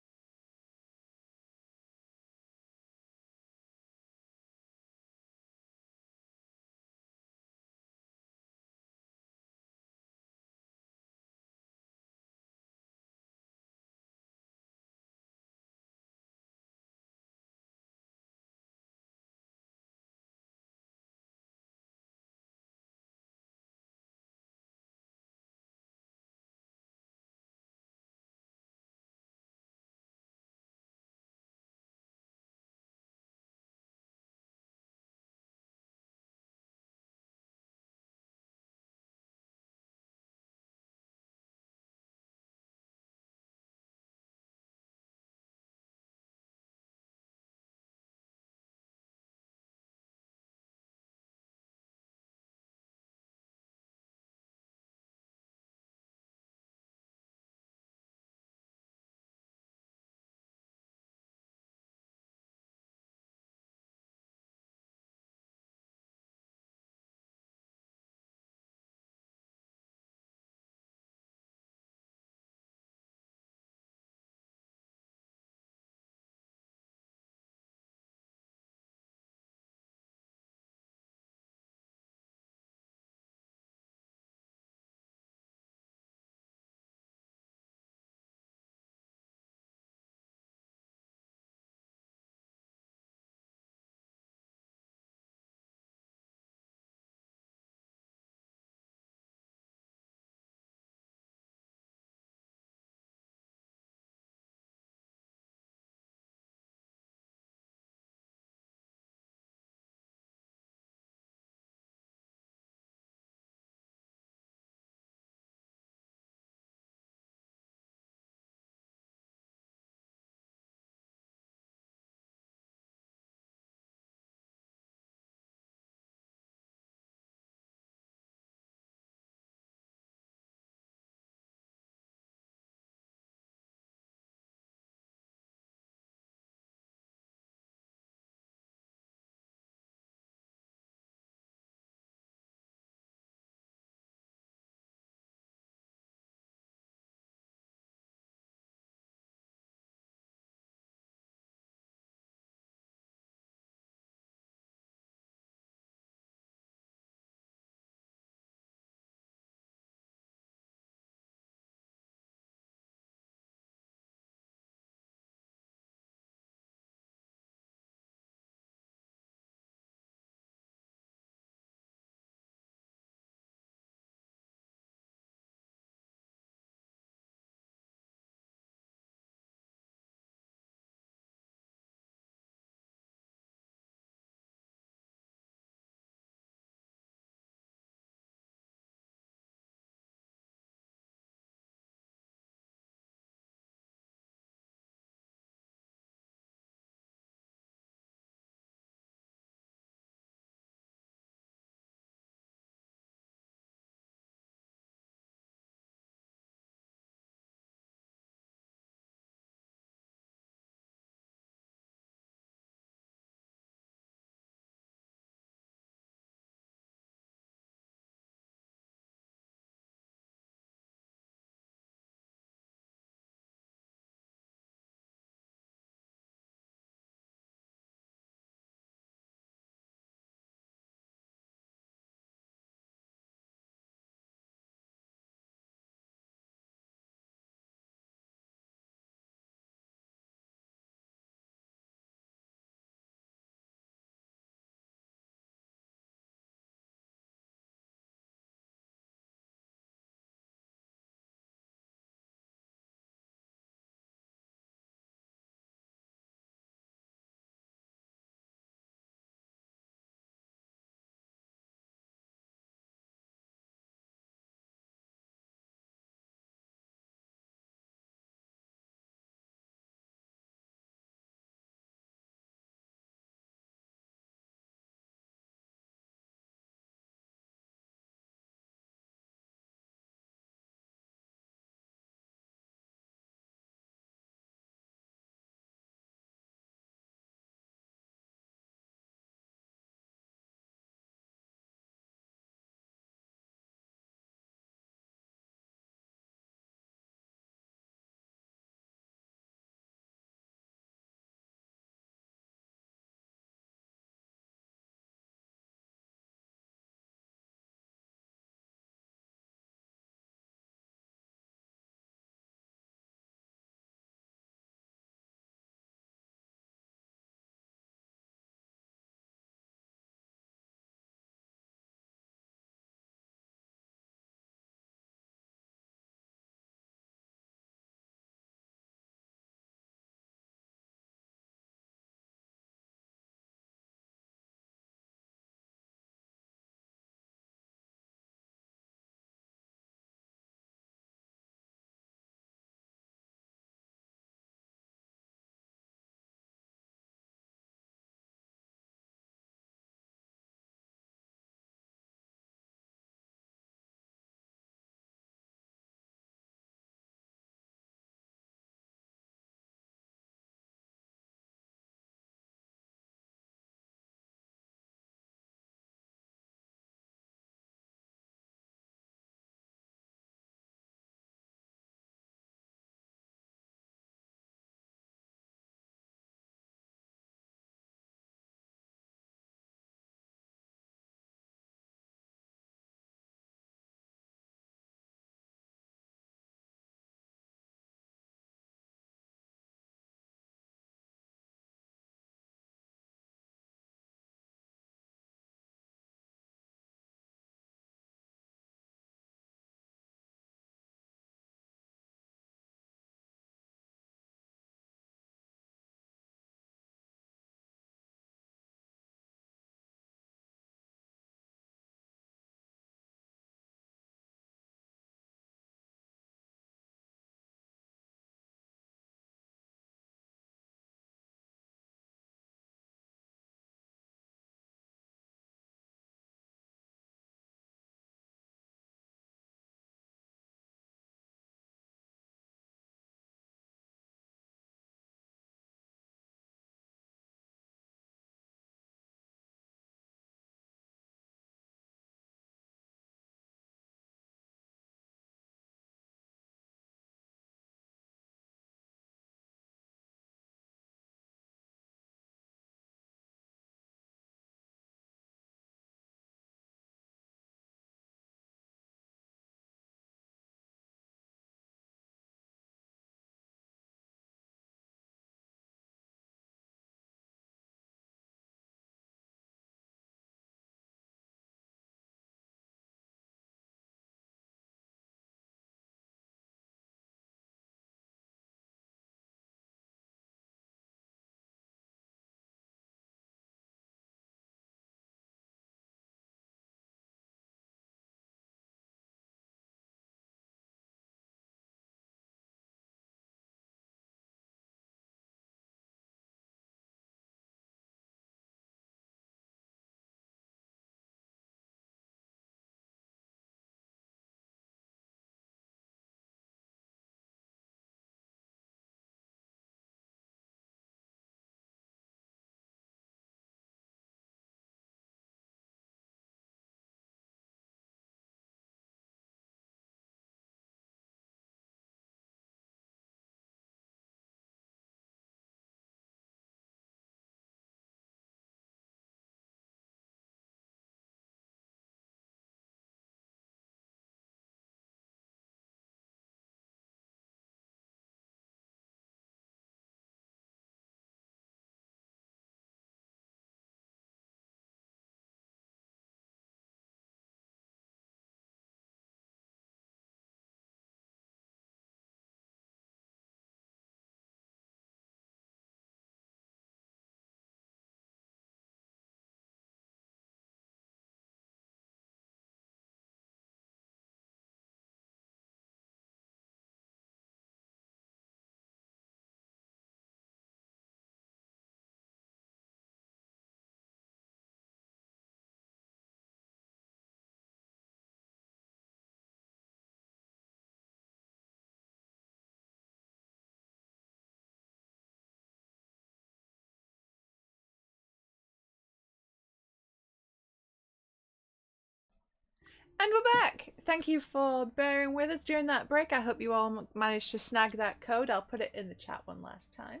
And we're back. Thank you for bearing with us during that break. I hope you all managed to snag that code. I'll put it in the chat one last time.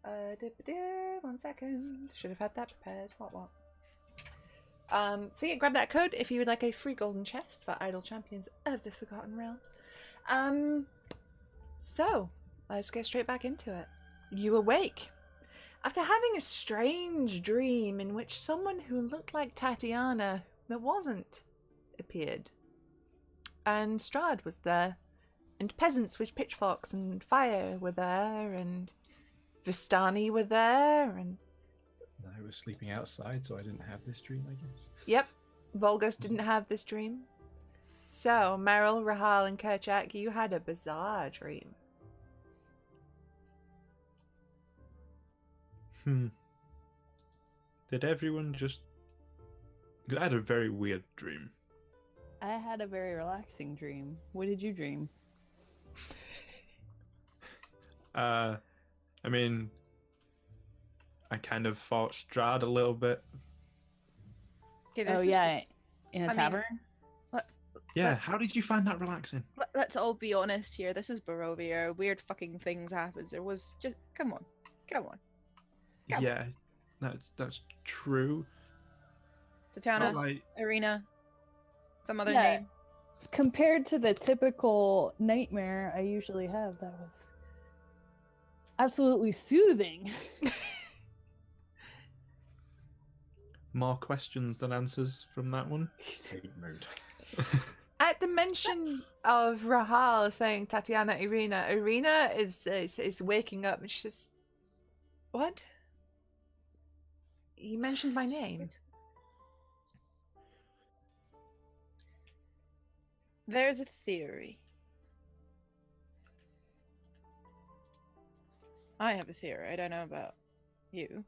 1 second. Should have had that prepared. What? So yeah, grab that code if you would like a free golden chest for Idle Champions of the Forgotten Realms. So let's get straight back into it. You awake after having a strange dream in which someone who looked like Tatiana but wasn't appeared. And Strahd was there, and peasants with pitchforks and fire were there, and Vistani were there, and I was sleeping outside, so I didn't have this dream, I guess. yep, Volgus didn't have this dream. So, Meryl, Rahal, and Kerchak, you had a bizarre dream. Did everyone just... 'Cause I had a very weird dream. I had a very relaxing dream. What did you dream? I mean, I kind of fought Strahd a little bit. Okay, Oh yeah, in a I mean- tavern. Yeah, Let's- how did you find that relaxing? Let's all be honest here. This is Barovia. Weird fucking things happen. There was just come on. Come. Yeah, that's true. Tatiana, Not like, Irina, some other Yeah. name. Compared to the typical nightmare I usually have, that was absolutely soothing. more questions than answers from that one. Hate mode. At the mention of Rahal saying Tatiana, Irina is waking up and she says, "What? You mentioned my name." There's a theory. I have a theory. I don't know about you.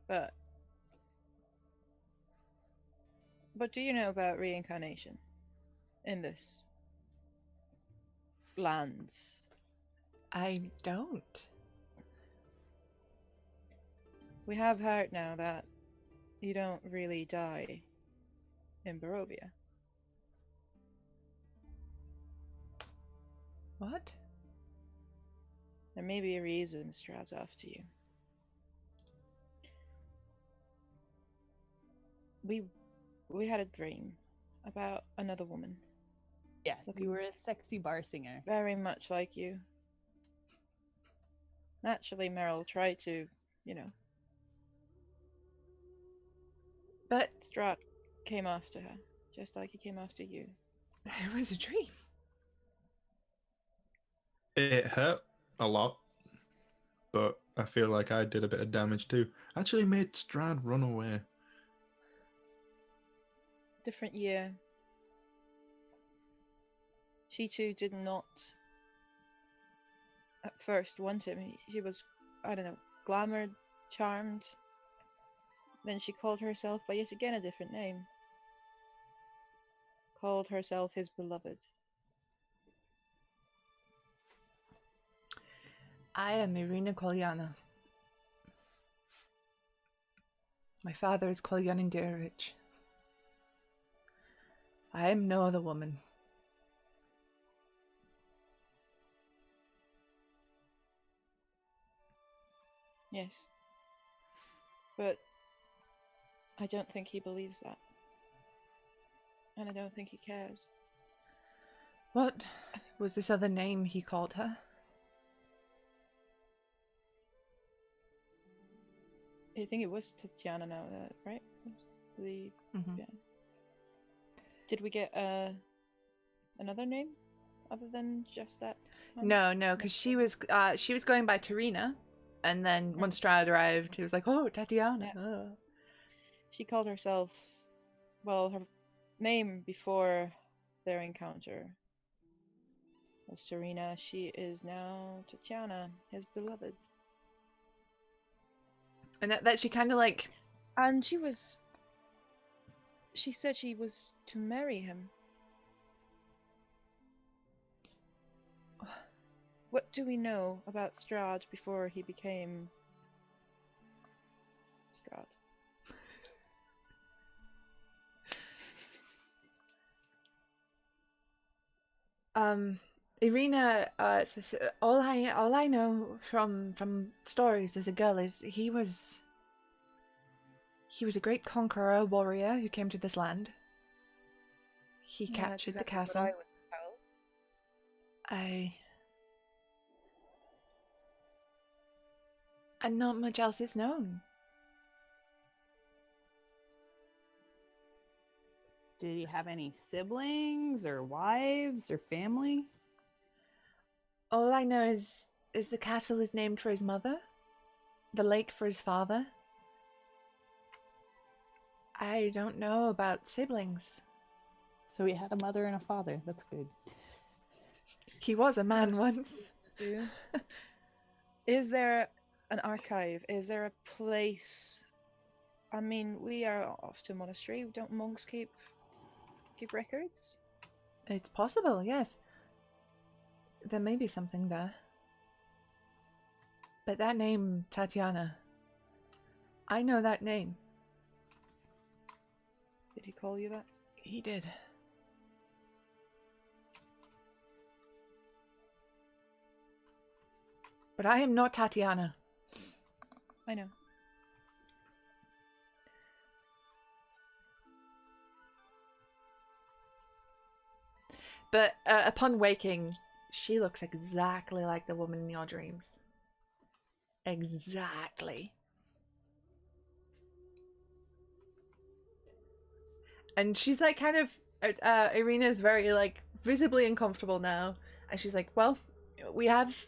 But what do you know about reincarnation in this lands? I don't. We have heard now that you don't really die in Barovia. What? There may be a reason Strahd's after you. We had a dream about another woman, Yeah, Look you at- were a sexy bar singer. very much like you. Naturally, Meryl tried to, But Strahd came after her, just like he came after you. there was a dream. It hurt a lot, but I feel like I did a bit of damage too. Actually made Strahd run away. Different year. She too did not at first want him. He was, I don't know, glamoured, charmed. Then she called herself by yet again a different name. Called herself his beloved. I am Irina Kolyana. My father is Kolyanin Derevich. I am no other woman. Yes. But I don't think he believes that. And I don't think he cares. What was this other name he called her? I think it was Tatiana now, right? The Mhm. yeah. Did we get another name other than just that? one? No, because she was going by Tarina, and then when Strahd arrived, he was like, "Oh, Tatiana." Oh. She called herself, well, her name before their encounter was Tarina. She is now Tatiana, his beloved. And that she kind of like, And she said she was to marry him. What do we know about Strahd before he became Strahd? Irina says, all I know from stories as a girl is he was a great conqueror, warrior who came to this land. He Yeah, that's captured the exactly what castle. I was told. And not much else is known. Did he have any siblings or wives or family? All I know is the castle is named for his mother, the lake for his father. I don't know about siblings. So he had a mother and a father. That's good. He was a man Yes. once. Is there an archive? Is there a place? I mean, we are off to a monastery. Don't monks keep records? It's possible, yes. There may be something there. But that name, Tatiana, I know that name. Did he call you that? He did. But I am not Tatiana. I know. But upon waking, she looks exactly like the woman in your dreams. Exactly. And she's like kind of... Irina's very like visibly uncomfortable now. And she's like, well, we have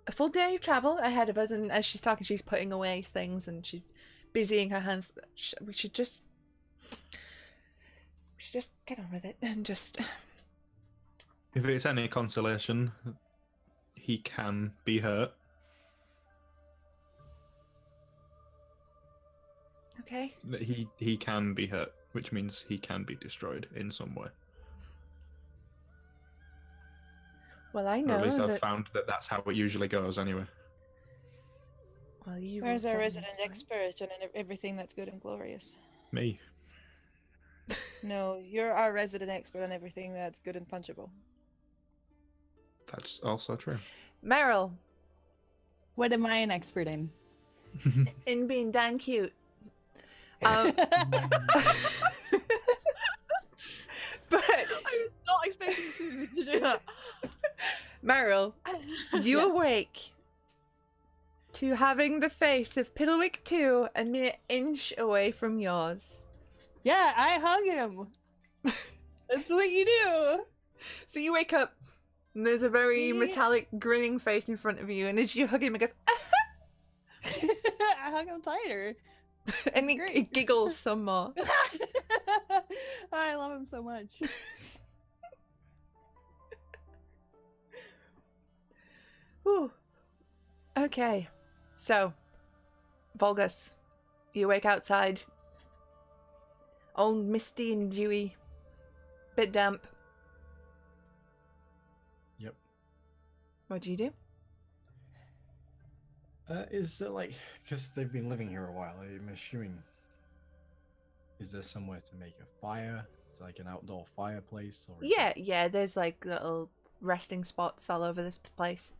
a full day of travel ahead of us. And as she's talking, she's putting away things and she's busying her hands. We should just get on with it and just... If it's any consolation, he can be hurt. Okay. He can be hurt, which means he can be destroyed in some way. Well, I Or know at least I've that... found that that's how it usually goes anyway. Well, you Where's won't our say resident this, right? expert on everything that's good and glorious? Me. No, you're our resident expert on everything that's good and punchable. That's also true. Meryl, What am I an expert in? in being damn cute. But I was not expecting Susie to do that. Meryl, you Yes. awake to having the face of Piddlewick 2 a mere inch away from yours. Yeah, I hug him. That's what you do. So you wake up and there's a very Yeah. metallic grinning face in front of you, and as you hug him it goes I hug him tighter. and It's great. it giggles some more. I love him so much. Whew. Okay, so Volgus, you wake outside, all misty and dewy, bit damp. Yep. What do you do? Is there like, because they've been living here a while, I'm assuming, is there somewhere to make a fire? It's like an outdoor fireplace? Or is Yeah, there's like little resting spots all over this place.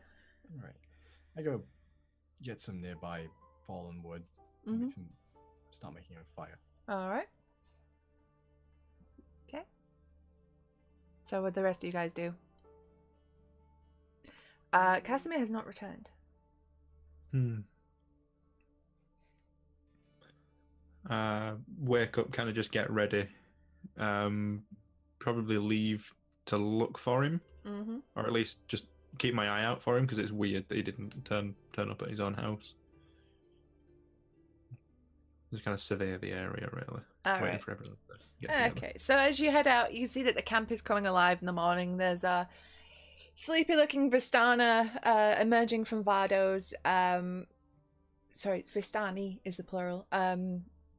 Right. I go get some nearby fallen wood and Mm-hmm. make start making a fire. Alright. Okay. So what the rest of you guys do? Kasimir has not returned. Wake up, kind of just get ready. Probably leave to look for him, Mm-hmm. or at least just keep my eye out for him because it's weird that he didn't turn up at his own house. Just kind of survey the area, really, waiting Alright. for everyone to get together. Okay, so as you head out, you see that the camp is coming alive in the morning. There's a sleepy-looking Vistana emerging from Vardo's. Sorry, it's Vistani is the plural.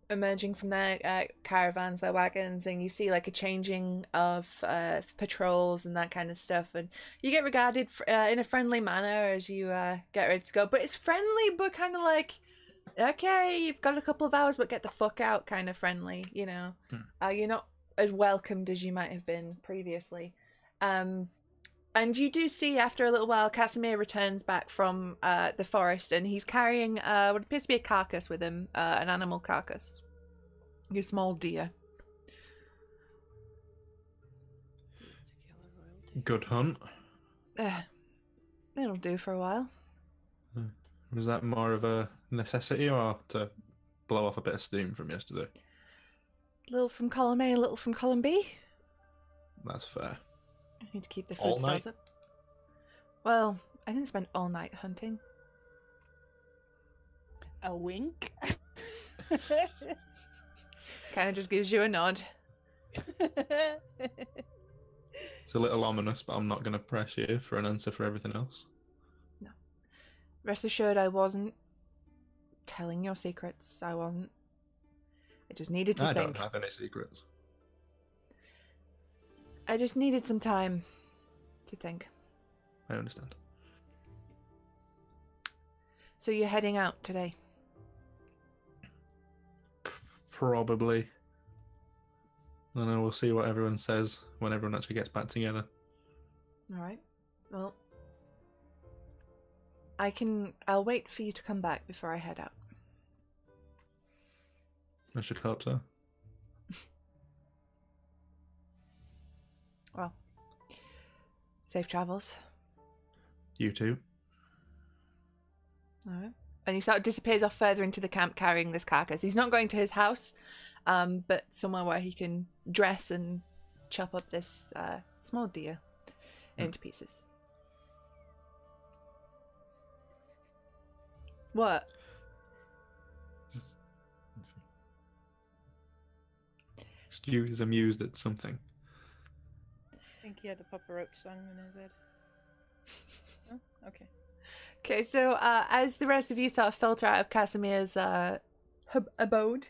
Emerging from their caravans, their wagons, and you see like a changing of patrols and that kind of stuff. And you get regarded in a friendly manner as you get ready to go. But it's friendly, but kind of like, okay, you've got a couple of hours, but get the fuck out kind of friendly, you know. You're not as welcomed as you might have been previously. And you do see, after a little while, Kasimir returns back from the forest, and he's carrying what appears to be a carcass with him, an animal carcass. A small deer. To kill a royalty. Good hunt. It'll do for a while. Was that more of a necessity or to blow off a bit of steam from yesterday? Little from column A, little from column B. That's fair. I need to keep the All food stores up. Well, I didn't spend all night hunting. A wink. Kind of just gives you a nod. It's a little ominous, but I'm not going to press you for an answer for everything else. No. Rest assured, I wasn't telling your secrets. I wasn't. I just needed to I think. don't have any secrets. I just needed some time to think. I understand. So you're heading out today? Probably. And then we'll see what everyone says when everyone actually gets back together. Alright. Well, I'll wait for you to come back before I head out. I should hope so. Well, safe travels. You too. Alright. And he sort of disappears off further into the camp carrying this carcass. He's not going to his house, but somewhere where he can dress and chop up this small deer into pieces. What? Stu is amused at something. I think he had the Papa Roach song in his head. Oh, okay. Okay, so as the rest of you sort of filter out of Kasimir's abode,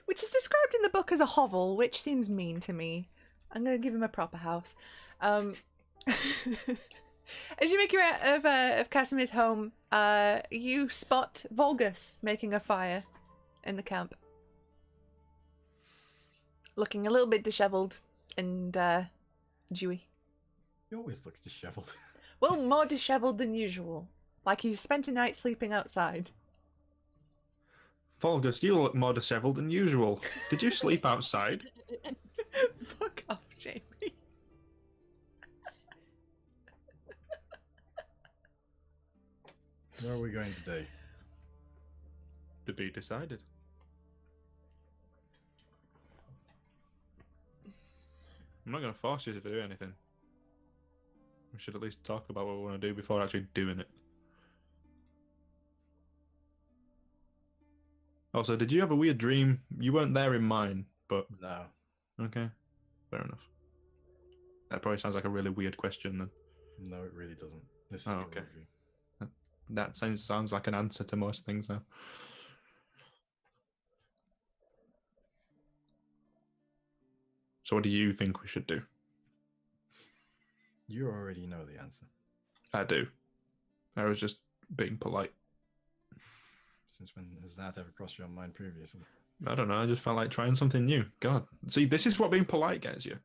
which is described in the book as a hovel, which seems mean to me. I'm going to give him a proper house. As you make your way out of Kasimir's home, you spot Volgus making a fire in the camp. Looking a little bit dishevelled and dewy. He always looks dishevelled. Well, more dishevelled than usual. Like he spent a night sleeping outside. Volgus, you look more dishevelled than usual. Did you sleep outside? Fuck off, Jamie. Where are we going today? To be decided. I'm not going to force you to do anything. We should at least talk about what we want to do before actually doing it. Also, did you have a weird dream? You weren't there in mine, but... No. Okay, fair enough. That probably sounds like a really weird question then. No, it really doesn't. This is Oh, peer okay. review. That sounds like an answer to most things now. So what do you think we should do? You already know the answer. I do. I was just being polite. Since when has that ever crossed your mind previously? I don't know, I just felt like trying something new. God. See, this is what being polite gets you.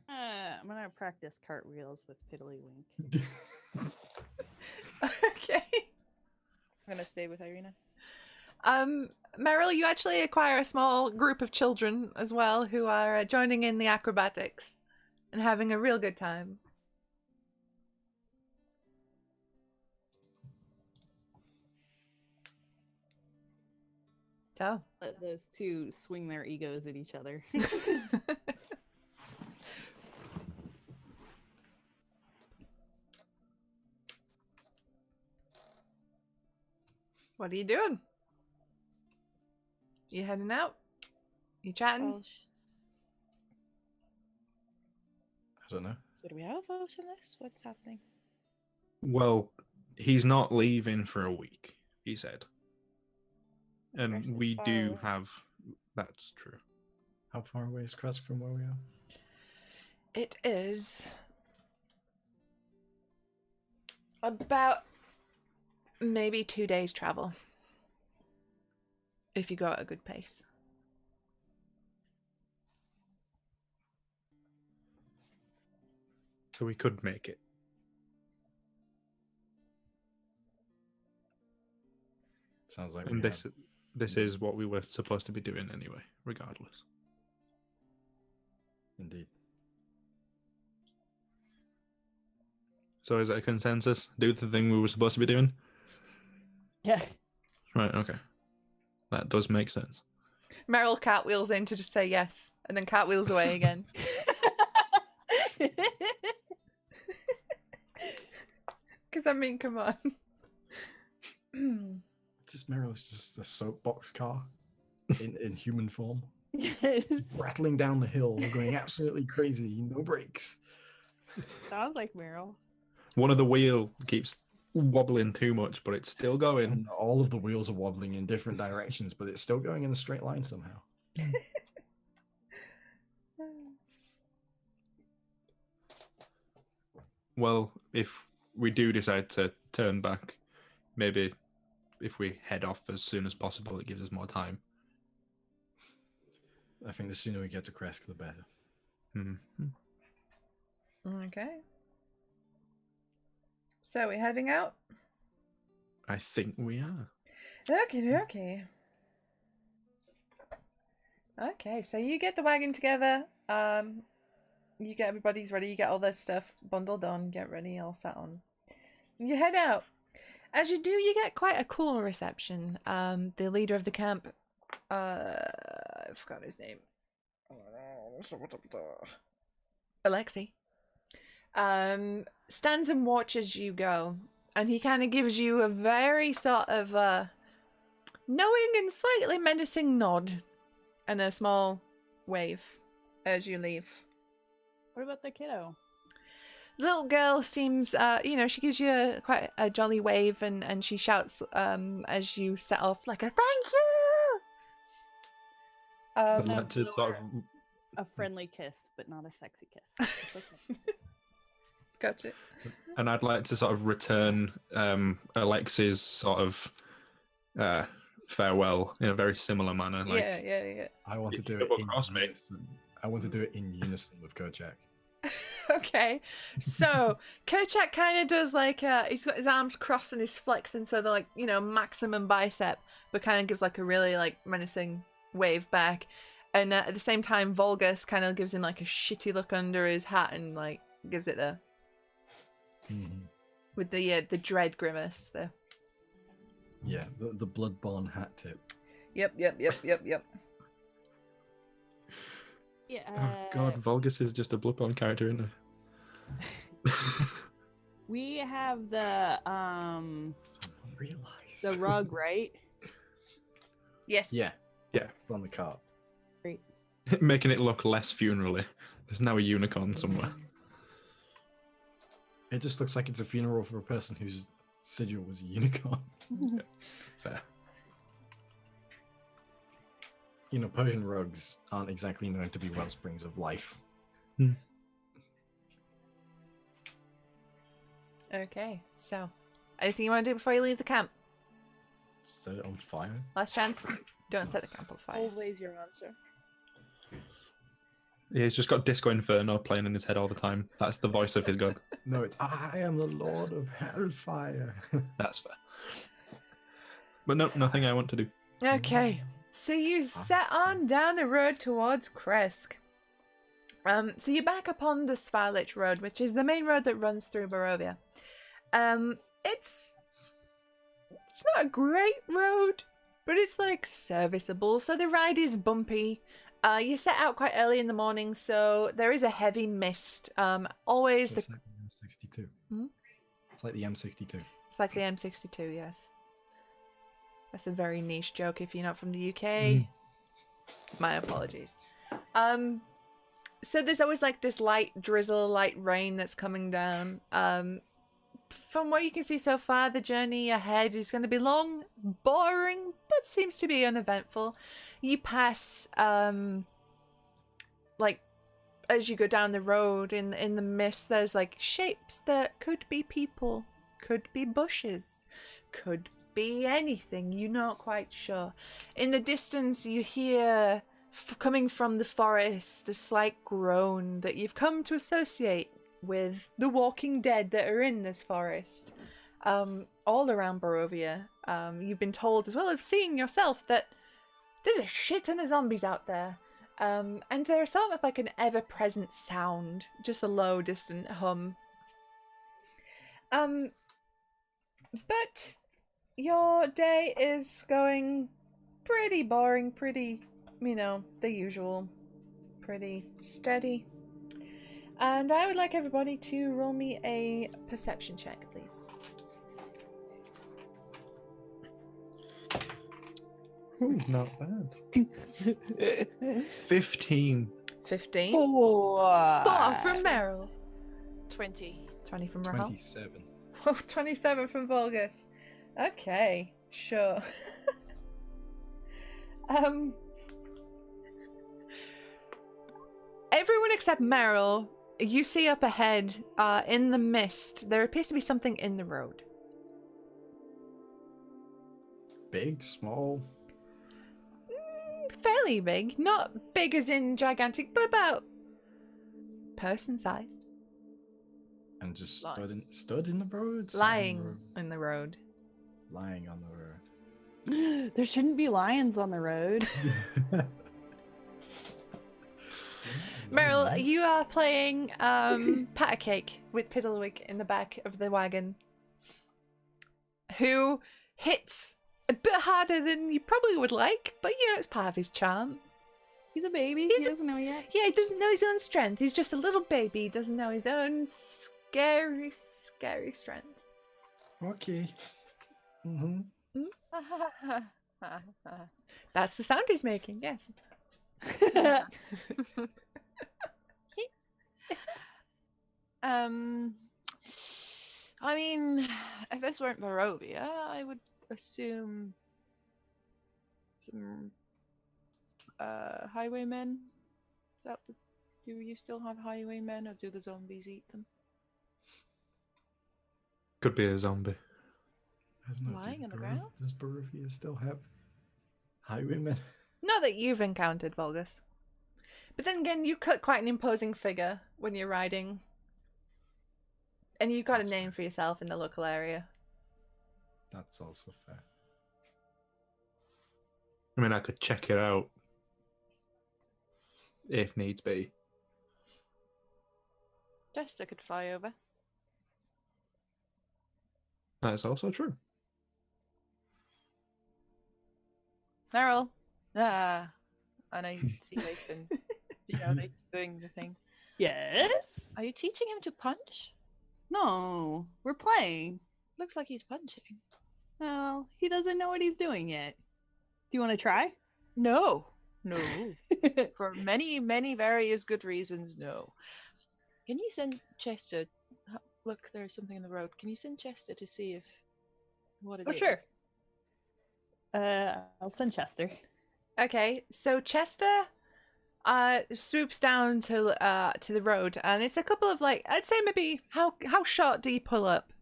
I'm gonna practice cartwheels with Piddlywink. Okay. I'm gonna stay with Irina. Meryl, you actually acquire a small group of children as well who are joining in the acrobatics and having a real good time. So. Let those two swing their egos at each other. What are you doing? You heading out? You chatting? Well, I don't know. should we have a vote on this? What's happening? Well, he's not leaving for a week, he said. And Versus we far do away. have... That's true. How far away is Kresk from where we are? It is about maybe 2 days travel if you go at a good pace. So we could make it. Sounds like And we this is what we were supposed to be doing anyway, regardless. indeed. So is it a consensus? Do the thing we were supposed to be doing? Yeah. Right, okay. That does make sense. Meryl cartwheels in to just say yes, and then cartwheels away again. Because I mean, come on. This Meryl is just a soapbox car in human form, Yes. rattling down the hill, going absolutely crazy, no brakes. Sounds like Meryl. One of the wheel keeps wobbling too much, but it's still going. And all of the wheels are wobbling in different directions, but it's still going in a straight line somehow. Well, if we do decide to turn back, maybe if we head off as soon as possible, it gives us more time. I think the sooner we get to Kresk, the better. Mm-hmm. Okay. So we're heading out? I think we are. Okay. Okay, so you get the wagon together. You get everybody's ready. You get all this stuff bundled on. Get ready, all set on. You head out. As you do, you get quite a cool reception. The leader of the camp, I forgot his name. Alexei. Stands and watches you go, and he kind of gives you a very sort of knowing and slightly menacing nod, and a small wave as you leave. What about the kiddo? Little girl seems, she gives you quite a jolly wave, and she shouts as you set off, like a thank you! I'd like to sort of... A friendly kiss, but not a sexy kiss. It's okay. Gotcha. And I'd like to sort of return Alexei's sort of farewell in a very similar manner. Like, Yeah. I want to do Double it in cross me. unison. I want to do it in unison with Kochak. Okay, so Kerchak kind of does like he's got his arms crossed and he's flexing, so they're like, maximum bicep, but kind of gives like a really like menacing wave back, and at the same time Volgus kind of gives him like a shitty look under his hat and like gives it the with the dread grimace there. Yeah, the bloodborne hat tip. Yep. Yeah. oh god, Volgus is just a Bloodborne character, isn't he? We have the Someone realized. the rug, right? Yes. Yeah, it's on the cart. Great. Making it look less funerally. There's now a unicorn somewhere. It just looks like it's a funeral for a person whose sigil was a unicorn. Fair. Persian rugs aren't exactly known to be wellsprings of life. Okay, so anything you want to do before you leave the camp? Set it on fire. Last chance. Don't set the camp on fire. Always your answer. Yeah, he's just got Disco Inferno playing in his head all the time. That's the voice of his god. No, it's I am the Lord of Hellfire. That's fair. But no, nothing I want to do. Okay, so you set on down the road towards Kresk. So you're back upon the Svarlich Road, which is the main road that runs through Barovia. It's not a great road, but it's like serviceable. So the ride is bumpy. You set out quite early in the morning, so there is a heavy mist. Always So the it's like the M62. Hmm? It's like the M62. It's like the M62, yes. That's a very niche joke if you're not from the UK. My apologies. So there's always like this light drizzle, light rain that's coming down. From what you can see so far, the journey ahead is going to be long, boring, but seems to be uneventful. You pass, like, as you go down the road in the mist, there's like shapes that could be people, could be bushes, could be anything. You're not quite sure. In the distance, you hear coming from the forest a slight groan that you've come to associate with the walking dead that are in this forest, all around Barovia. You've been told, as well as seeing yourself, that there's a shit ton of zombies out there. And they're sort of like an ever-present sound, just a low, distant hum. But your day is going pretty boring, pretty, the usual. Pretty steady. And I would like everybody to roll me a perception check, please. Ooh, not bad. 15. 15. 4. 4 from Meryl. 20. 20 from Rahel. 27. Oh, 27 from Volgus. Okay, sure. Everyone except Meryl, you see up ahead, in the mist, there appears to be something in the road. Big, small. Fairly big. Not big as in gigantic, but about person-sized. And just Lying. stood in the road? Lying in the road. Lying on the road. There shouldn't be lions on the road. Meryl, Nice. you are playing Pat a Cake with Piddlewig in the back of the wagon, who hits a bit harder than you probably would like, but it's part of his charm. He's a baby. He's he doesn't know yet. Yeah, he doesn't know his own strength. He's just a little baby. He doesn't know his own scary, scary strength. Okay. Mm-hmm. That's the sound he's making, yes. I mean, if this weren't Barovia, I would assume some highwaymen. Is that do you still have highwaymen, or do the zombies eat them? Could be a zombie. I don't know, Lying on the ground? Does Barovia still have highwaymen? Not that you've encountered, Volgus. But then again, you cut quite an imposing figure when you're riding. And you've got That's a name for yourself in the local area. That's also fair. I mean, I could check it out if needs be. Jester could fly over. That's also true. Meryl. And I see Lathan. They doing the thing. Yes. Are you teaching him to punch? No, we're playing. Looks like he's punching. Well, he doesn't know what he's doing yet. Do you want to try? No. For many, many various good reasons, no. Can you send Chester? Look, there's something in the road. Can you send Chester to see if what it Oh, is? sure. I'll send Chester. Okay, so Chester swoops down to the road, and it's a couple of, like, I'd say maybe how short do you pull up?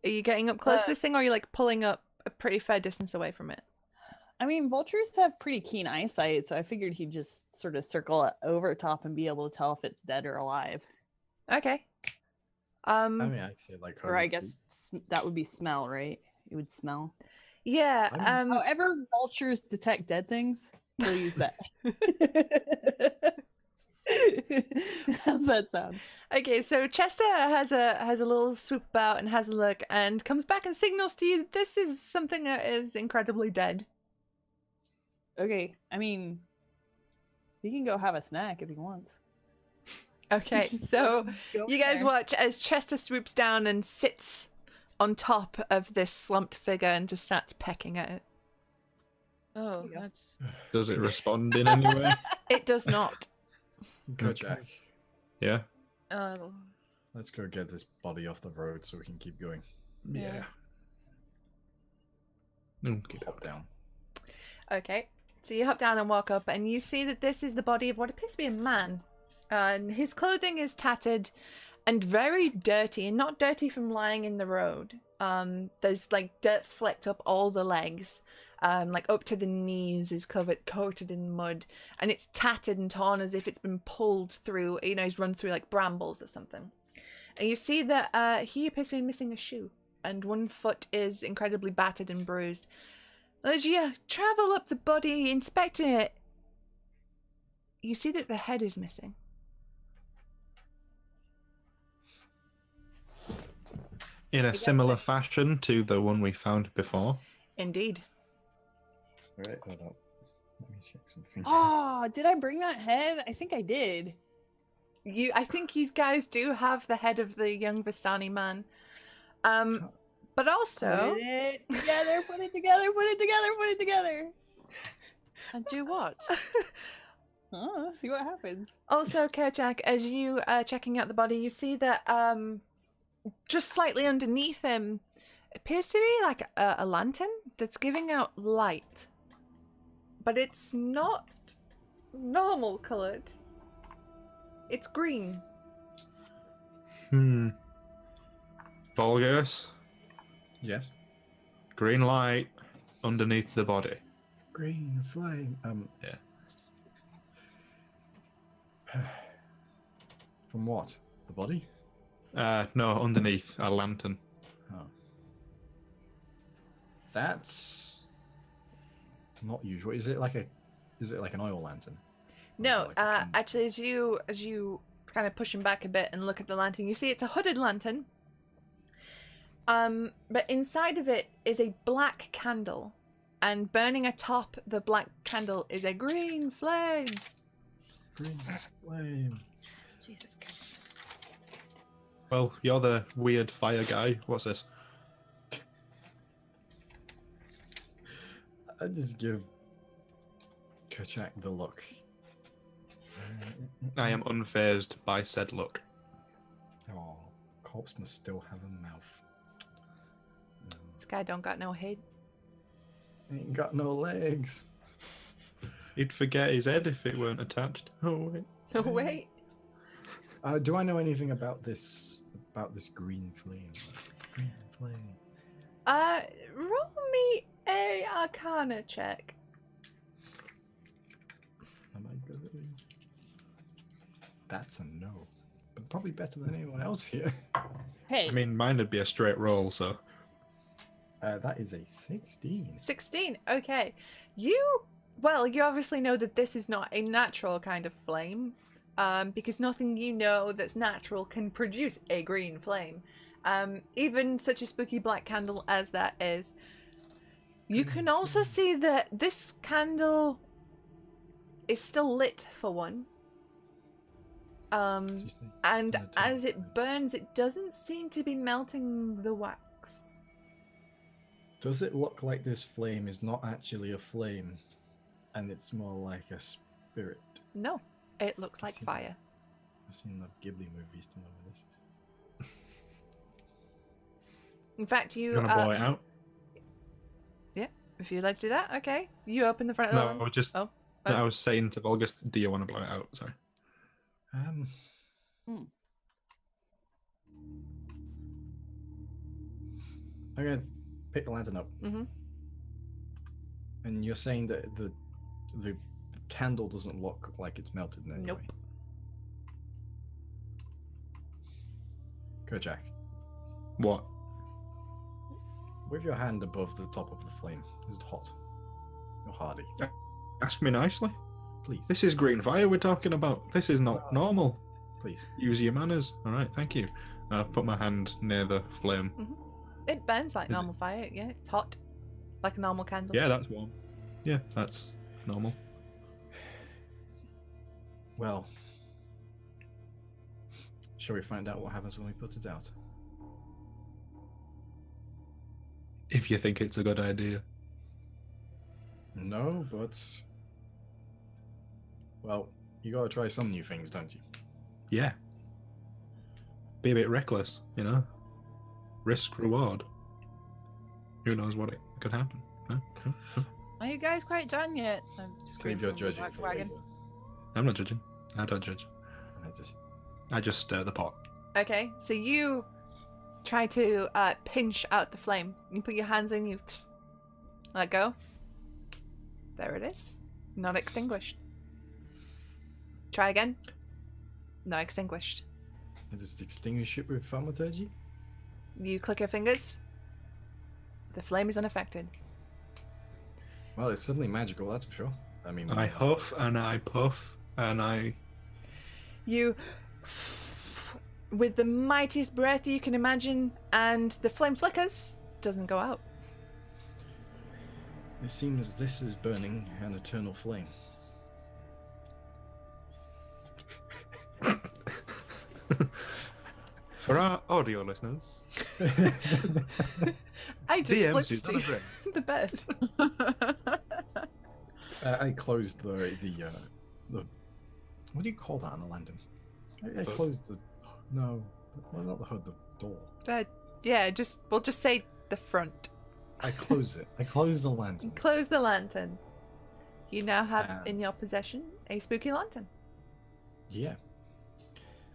Are you getting up close to this thing, or are you like pulling up a pretty fair distance away from it? I mean, vultures have pretty keen eyesight, so I figured he'd just sort of circle it over top and be able to tell if it's dead or alive. Okay. I mean, I'd say like. Or I guess that would be smell, right? It would smell. Yeah. However, vultures detect dead things, we'll use that. How's that sound? Okay, so Chester has a little swoop about and has a look, and comes back and signals to you that this is something that is incredibly dead. Okay, I mean, he can go have a snack if he wants. Okay, Just so go you guys there. watch as Chester swoops down and sits on top of this slumped figure and just starts pecking at it. Oh, Yeah. that's Does it respond in any way? It does not. Go, Okay. Jack. Yeah. Let's go get this body off the road so we can keep going. Yeah. Okay. Hop down. Okay, so you hop down and walk up, and you see that this is the body of what appears to be a man. And his clothing is tattered and very dirty, and not dirty from lying in the road. There's like dirt flecked up all the legs. Like up to the knees is coated in mud, and it's tattered and torn as if it's been pulled through, you know, he's run through like brambles or something. And you see that he appears to be missing a shoe, and one foot is incredibly battered and bruised. As you travel up the body, inspecting it, you see that the head is missing. In a guess similar I- fashion to the one we found before. Indeed. Right, hold on. Let me check something. Oh, did I bring that head? I think I did. I think you guys do have the head of the young Vistani man. But also, Put it together, put it together, put it together, put it together. And do what? Oh, see what happens. also, Kerchak, as you are checking out the body, you see that just slightly underneath him appears to be like a lantern that's giving out light, but it's not normal colored. It's green. Volgus, Yes. green light underneath the body. Green flame. Yeah. From what? The body? No, underneath a lantern. Oh. That's not usual. Is it like an oil lantern? Or is No, it like a candle? actually, as you kind of push him back a bit and look at the lantern, you see it's a hooded lantern. But inside of it is a black candle, and burning atop the black candle is a green flame. Green flame. Jesus Christ. Well, you're the weird fire guy. What's this? I just give Kerchak the look. I am unfazed by said look. Oh, corpse must still have a mouth. This guy don't got no head. Ain't got no legs. He'd forget his head if it weren't attached. Oh wait. No, wait. Do I know anything about this green flame? Green flame. Roll me a Arcana check. Am I good at these? That's a no. But probably better than anyone else here. Hey, I mean, mine would be a straight roll, so. That is a 16. 16. Okay. You obviously know that this is not a natural kind of flame, because nothing you know that's natural can produce a green flame. Even such a spooky black candle as that is. You can also see that this candle is still lit for one. And as it burns, it doesn't seem to be melting the wax. Does it look like this flame is not actually a flame and it's more like a spirit? No, it looks like see. fire. I've seen the Ghibli movies to know what this is. In fact, you You want to blow it out? if you'd like to do that, okay. You open the front No, door. I was just. Oh, I was saying to Volgus, do you want to blow it out? Sorry. I'm gonna pick the lantern up. Mm-hmm. And you're saying that the candle doesn't look like it's melted in any Nope. way? Kerchak, What? with your hand above the top of the flame, is it hot? You're hardy. Ask me nicely. Please. This is green fire we're talking about. This is not normal. Please. Use your manners. All right, thank you. Put my hand near the flame. It burns like Is it- normal fire. Yeah, it's hot, like a normal candle. Yeah, that's warm. Yeah, that's normal. Well, shall we find out what happens when we put it out? If you think it's a good idea. No, but well, you gotta try some new things, don't you? Yeah. Be a bit reckless, you know? Risk reward. Who knows what it could happen? Huh? Are you guys quite done yet? I'm Save your judging for wagon. later. I'm not judging. I don't judge. And I just I just stir the pot. Okay, so you try to pinch out the flame. You put your hands in, you let go. There it is. Not extinguished. Try again. Not extinguished. I just extinguish it with thaumaturgy? You click your fingers. The flame is unaffected. Well, it's certainly magical, that's for sure. I mean, I huff and I puff and I. You, with the mightiest breath you can imagine, and the flame flickers, doesn't go out. It seems this is burning an eternal flame. For our audio listeners, I just DM flipped Susan to O'Brien. the bed. I closed the what do you call that on a landing? I Hood. closed the no, well, not the hood, the door. Yeah, we'll just say the front. I close it. I close the lantern. Close the lantern. You now have Um, in your possession a spooky lantern. Yeah.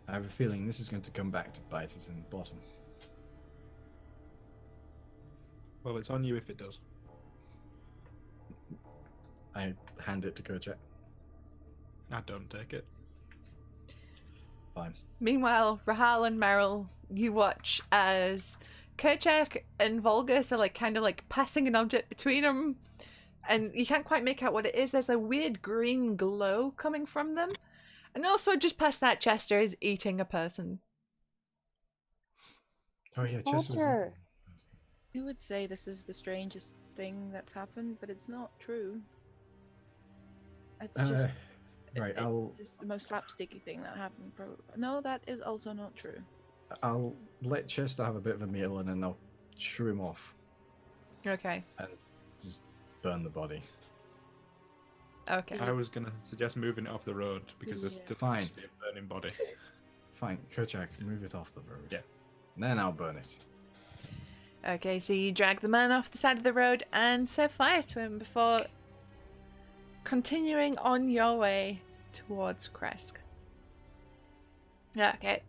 I have a feeling this is going to come back to bite us in the bottom. Well, it's on you if it does. I hand it to Kerchak. I don't take it. Fine. Meanwhile, Rahal and Meryl, you watch as Kerchak and Volgus are kind of passing an object between them, and you can't quite make out what it is. There's a weird green glow coming from them, and also just past that, Chester is eating a person. Oh yeah, Chester was Vulture. You would say this is the strangest thing that's happened, but it's not true. It's just, right. it's I'll just the most slapsticky thing that happened. No, that is also not true. let Chester have a bit of a meal and then I'll shoo him off Okay. and just burn the body. Okay. I was gonna suggest moving it off the road because there's Yeah. still Fine. needs to be a burning body. Fine, Kerchak, move it off the road. Yeah. And then I'll burn it. Okay, so you drag the man off the side of the road and set fire to him before continuing on your way towards Kresk. Okay,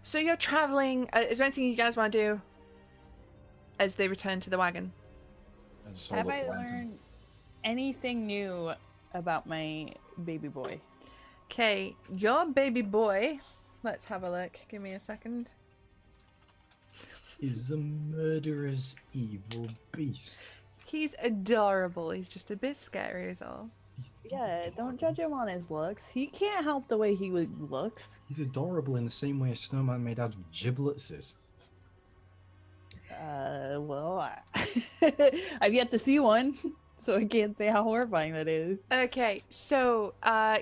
so you're traveling. Is there anything you guys want to do as they return to the wagon? I just Have hold up I the lantern. learned anything new about my baby boy? Okay, your baby boy. Let's have a look. Give me a second. Is a murderous evil beast. He's adorable. He's just a bit scary, is all. Yeah, don't judge him on his looks. He can't help the way he looks. He's adorable in the same way a snowman made out of giblets is. Well, I've yet to see one, so I can't say how horrifying that is. Okay, so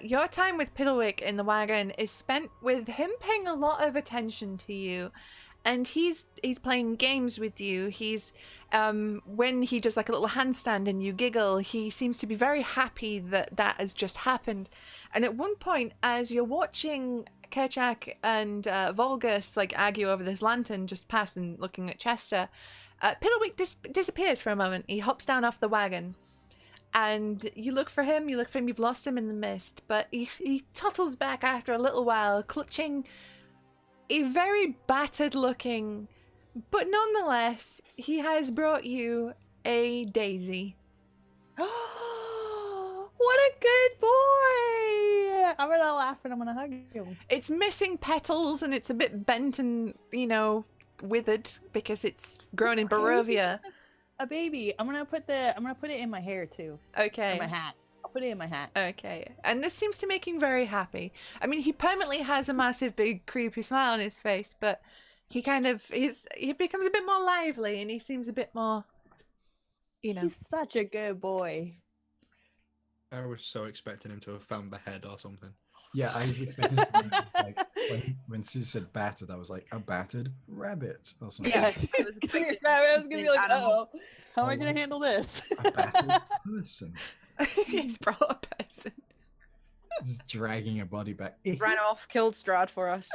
your time with Piddlewick in the wagon is spent with him paying a lot of attention to you, and he's playing games with you. He's when he does a little handstand and you giggle, he seems to be very happy that has just happened. And at one point, as you're watching Kerchak and Volgus argue over this lantern just past and looking at Chester, Piddlewick disappears for a moment. He hops down off the wagon. And you look for him, you've lost him in the mist, but he tottles back after a little while, clutching a very battered looking, but nonetheless, he has brought you a daisy. What a good boy! I'm gonna laugh and I'm gonna hug him. It's missing petals and it's a bit bent and, withered because it's grown in It's okay. Barovia. A baby. I'm gonna put it in my hair too. Okay. In my hat. I'll put it in my hat. Okay, and this seems to make him very happy. I mean, he permanently has a massive, big, creepy smile on his face, but he he becomes a bit more lively, and he seems a bit more, He's such a good boy. I was so expecting him to have found the head or something. Yeah, I was expecting to when Sue said battered, I was like, a battered rabbit or something. Yeah. I was expecting I was gonna be like, animal. oh, how am I gonna handle this? A battered person. He's brought a person. Just dragging a body back. Ran off, killed Strahd for us.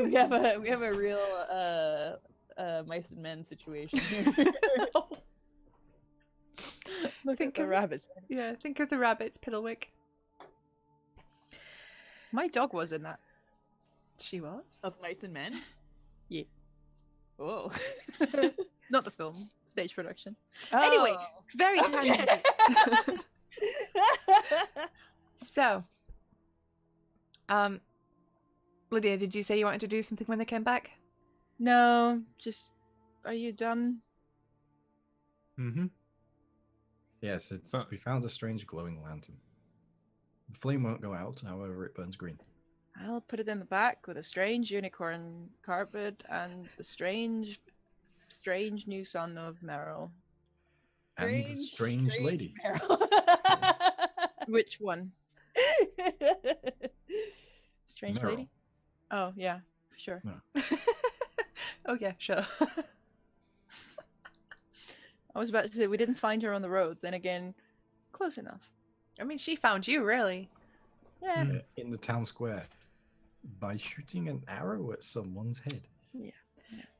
we have a real mice and men situation here. Look Think at the of- rabbits. Yeah, think of the rabbits, Piddlewick. My dog was in that. She was. Of mice and men. Whoa. Not the film, stage production. Anyway, very tangent. okay. So, Lydia, did you say you wanted to do something when they came back? No, just are you done? Mm-hmm. Yes, it's Huh. we found a strange glowing lantern. The flame won't go out, however, it burns green. I'll put it in the back with a strange unicorn carpet and the strange new son of Meryl. And the strange lady. Meryl. Which one? Strange Meryl. lady? Oh yeah, sure. No. Oh yeah, sure. I was about to say we didn't find her on the road. Then again, close enough. I mean, she found you, really. Yeah. Mm. In the town square by shooting an arrow at someone's head.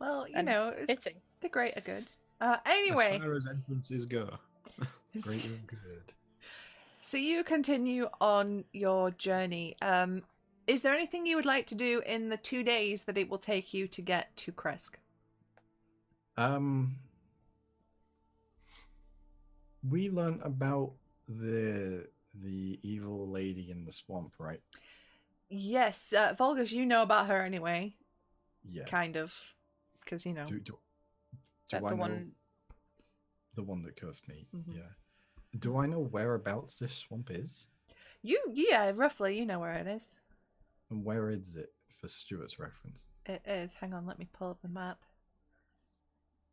Well, you And know, it's, hitting. the great are good. As Anyway, far as entrances go. Great and good. so you continue on your journey. Is there anything you would like to do in the 2 days that it will take you to get to Kresk? We learned about the evil lady in the swamp, right? Yes, Volgas, you know about her anyway, Yeah. kind of, because, you know. Do Is that I the know one? the one that cursed me? Mhm. Yeah. Do I know whereabouts this swamp is? Yeah, roughly, you know where it is. And where is it for Stuart's reference? It is. Hang on, let me pull up the map.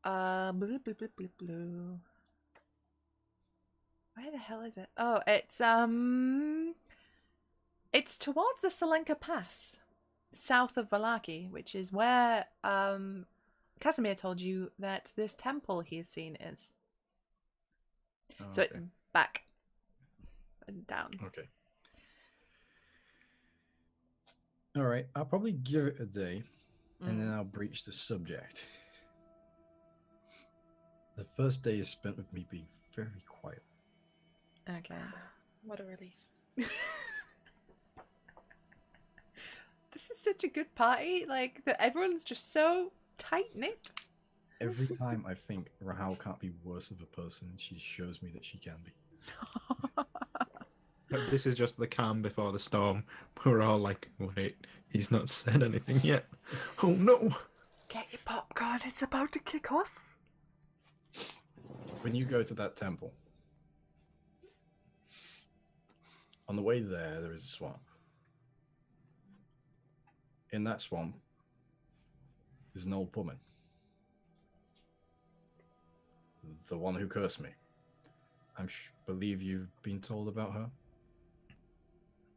Blue, blue, blue, blue, blue. Where the hell is it? Oh, it's towards the Selenka Pass, south of Valaki, which is where Kasimir told you that this temple he has seen is. Oh, So it's okay. back and down. Okay. All right. I'll probably give it a day, and then I'll breach the subject. The first day is spent with me being very quiet. Okay. What a relief. This is such a good party. Like that, everyone's just so tight knit. Every time I think Rahal can't be worse of a person, she shows me that she can be. But this is just the calm before the storm. We're all like, wait, he's not said anything yet. Oh no! Get your popcorn. It's about to kick off. When you go to that temple, on the way there is a swamp. In that swamp is an old woman. The one who cursed me. I believe you've been told about her.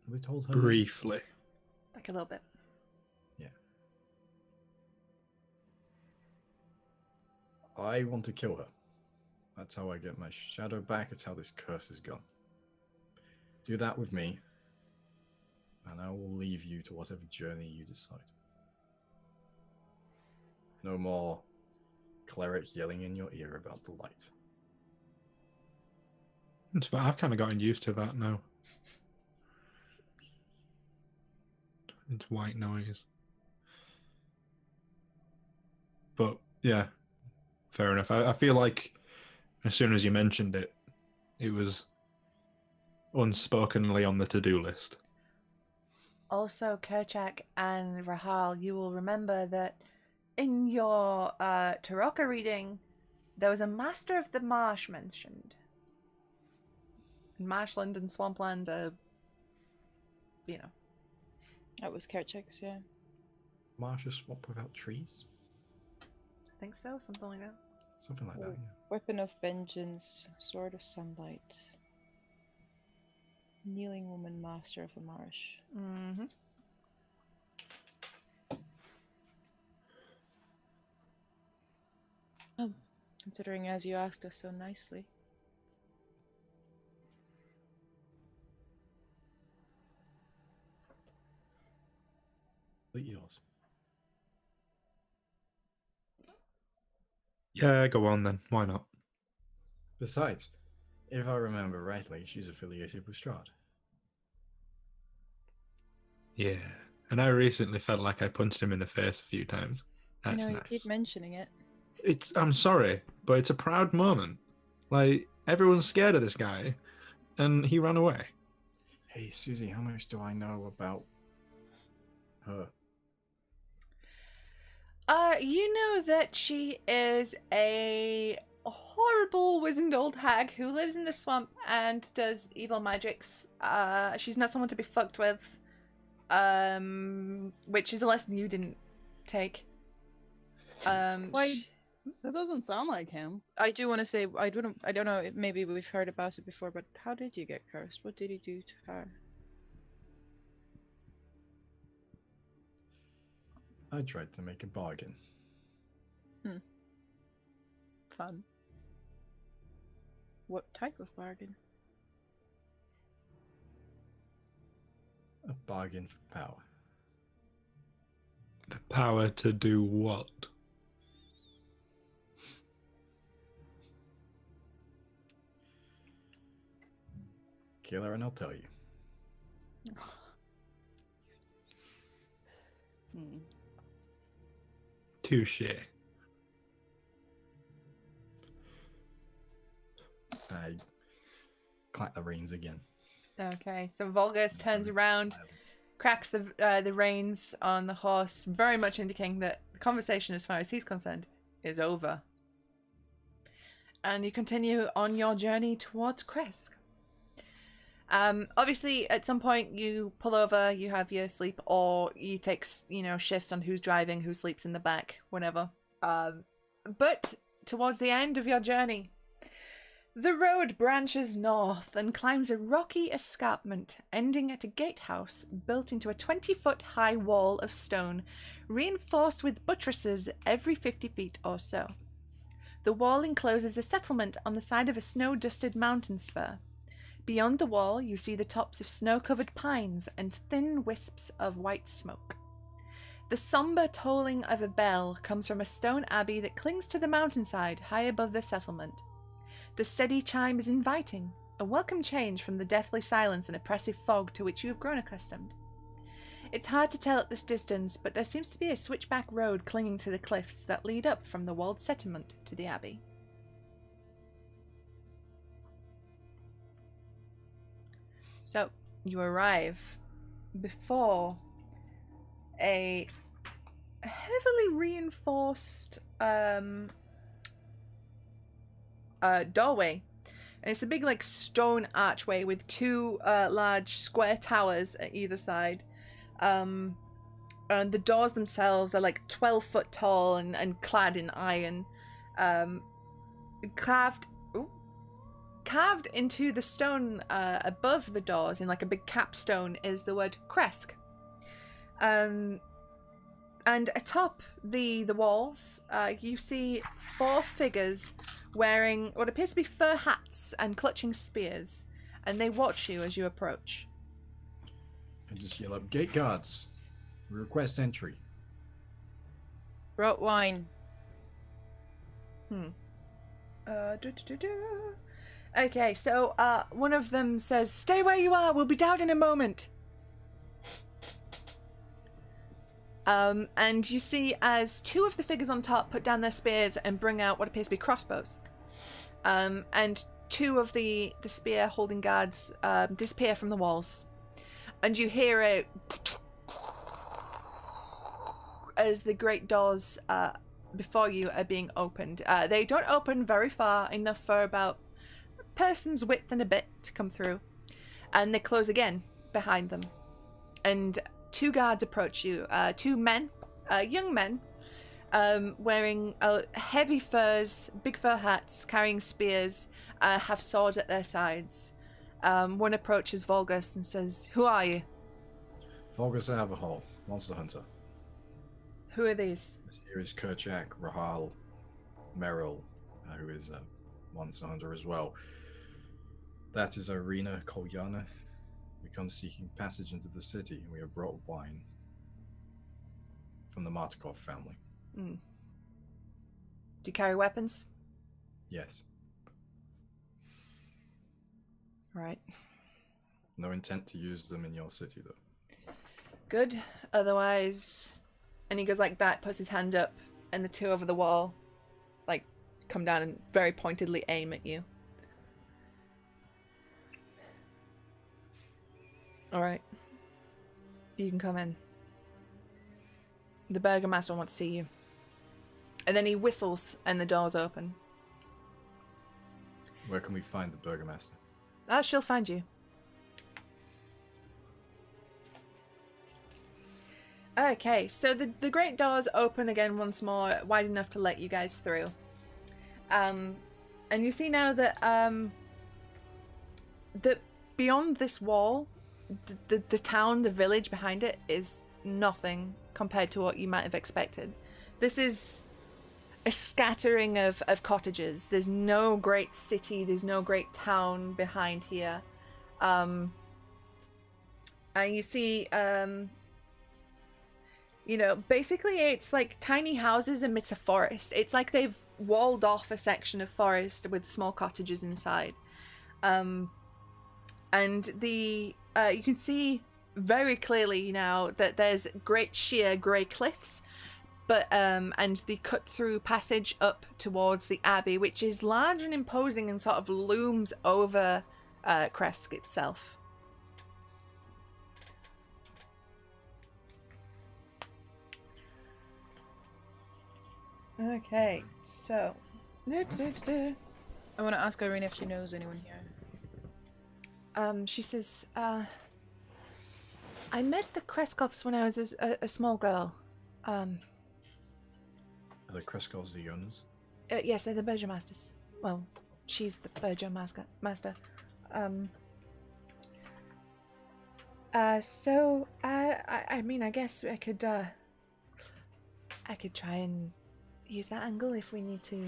Have they told her? Briefly. Like a little bit. Yeah. I want to kill her. That's how I get my shadow back. It's how this curse is gone. Do that with me, and I will leave you to whatever journey you decide. No more cleric yelling in your ear about the light. I've kind of gotten used to that now. It's white noise. But yeah, fair enough. I feel like as soon as you mentioned it, it was unspokenly on the to-do list. Also, Kerchak and Rahal, you will remember that in your Tarokka reading, there was a Master of the Marsh mentioned. Marshland and Swampland are, you know. That was Kerchak's, yeah. Marsh a swamp without trees? I think so, something like that. Something like that, yeah. Weapon of vengeance, sword of sunlight. Kneeling woman, master of the marsh. Mm-hmm. Oh, considering as you asked us so nicely. But yours. Yeah, go on then. Why not? Besides, if I remember rightly, she's affiliated with Strahd. Yeah. And I recently felt like I punched him in the face a few times. I That's know you nice. keep mentioning it. I'm sorry, but it's a proud moment. Like, everyone's scared of this guy, and he ran away. Hey, Susie, how much do I know about her? You know that she is a horrible wizened old hag who lives in the swamp and does evil magics. She's not someone to be fucked with. Which is a lesson you didn't take. Why- That doesn't sound like him. I do want to say I don't know. Maybe we've heard about it before, but how did you get cursed? What did he do to her? I tried to make a bargain. Fun. What type of bargain? A bargain for power. The power to do what? Kill her and I'll tell you. Touche. I clap the reins again. Okay, so Volgus turns around, cracks the reins on the horse, very much indicating that the conversation, as far as he's concerned, is over. And you continue on your journey towards Kresk. Obviously, at some point you pull over, you have your sleep, or you take, shifts on who's driving, who sleeps in the back, whenever. But towards the end of your journey, the road branches north and climbs a rocky escarpment, ending at a gatehouse built into a 20-foot high wall of stone, reinforced with buttresses every 50 feet or so. The wall encloses a settlement on the side of a snow-dusted mountain spur. Beyond the wall, you see the tops of snow-covered pines and thin wisps of white smoke. The somber tolling of a bell comes from a stone abbey that clings to the mountainside high above the settlement. The steady chime is inviting, a welcome change from the deathly silence and oppressive fog to which you have grown accustomed. It's hard to tell at this distance, but there seems to be a switchback road clinging to the cliffs that lead up from the walled settlement to the abbey. So, you arrive before a heavily reinforced doorway. And it's a big, stone archway with two large square towers at either side. And the doors themselves are 12 foot tall and clad in iron. Carved into the stone above the doors in a big capstone is the word Kresk. And atop the walls, you see 4 figures wearing what appears to be fur hats and clutching spears, and they watch you as you approach. I just yell up, "Gate guards! We request entry." Brought wine. Okay, so one of them says, "Stay where you are, we'll be down in a moment." And you see as 2 of the figures on top put down their spears and bring out what appears to be crossbows. And 2 of the spear holding guards disappear from the walls. And you hear it as the great doors before you are being opened. They don't open very far, enough for about a person's width and a bit to come through. And they close again behind them. And 2 guards approach you. 2 men, young men, wearing heavy furs, big fur hats, carrying spears, have swords at their sides. One approaches Volgus and says, "Who are you?" Volgus Averhall, Monster Hunter. Who are these? This here is Kerchak, Rahal, Merrill, who is a Monster Hunter as well. That is Irina Kolyana. We come seeking passage into the city, and we have brought wine from the Martikov family. Do you carry weapons? Yes. Right. No intent to use them in your city, though. Good. Otherwise... And he goes like that, puts his hand up. and the two over the wall, like, come down and very pointedly aim at you. Alright. You can come in. The Burgomaster wants to see you. And then he whistles and the doors open. Where can we find the Burgomaster? She'll find you. Okay, so the great doors open again once more, wide enough to let you guys through. And you see now that that beyond this wall, the town, the village behind it is nothing compared to what you might have expected. This is a scattering of cottages. There's no great city, there's no great town behind here. And you see, you know, basically it's like tiny houses amidst a forest. It's like they've walled off a section of forest with small cottages inside. And the you can see very clearly now that there's great sheer grey cliffs, but and the cut through passage up towards the abbey, which is large and imposing and sort of looms over Kresk itself. Okay, so I want to ask Irene if she knows anyone here. she says, I met the Kreskovs when I was a small girl. Are the Kreskovs the owners? Yes, they're the Burgomasters. Well, she's the Burgomaster. So, I mean, I guess I could try and use that angle if we need to.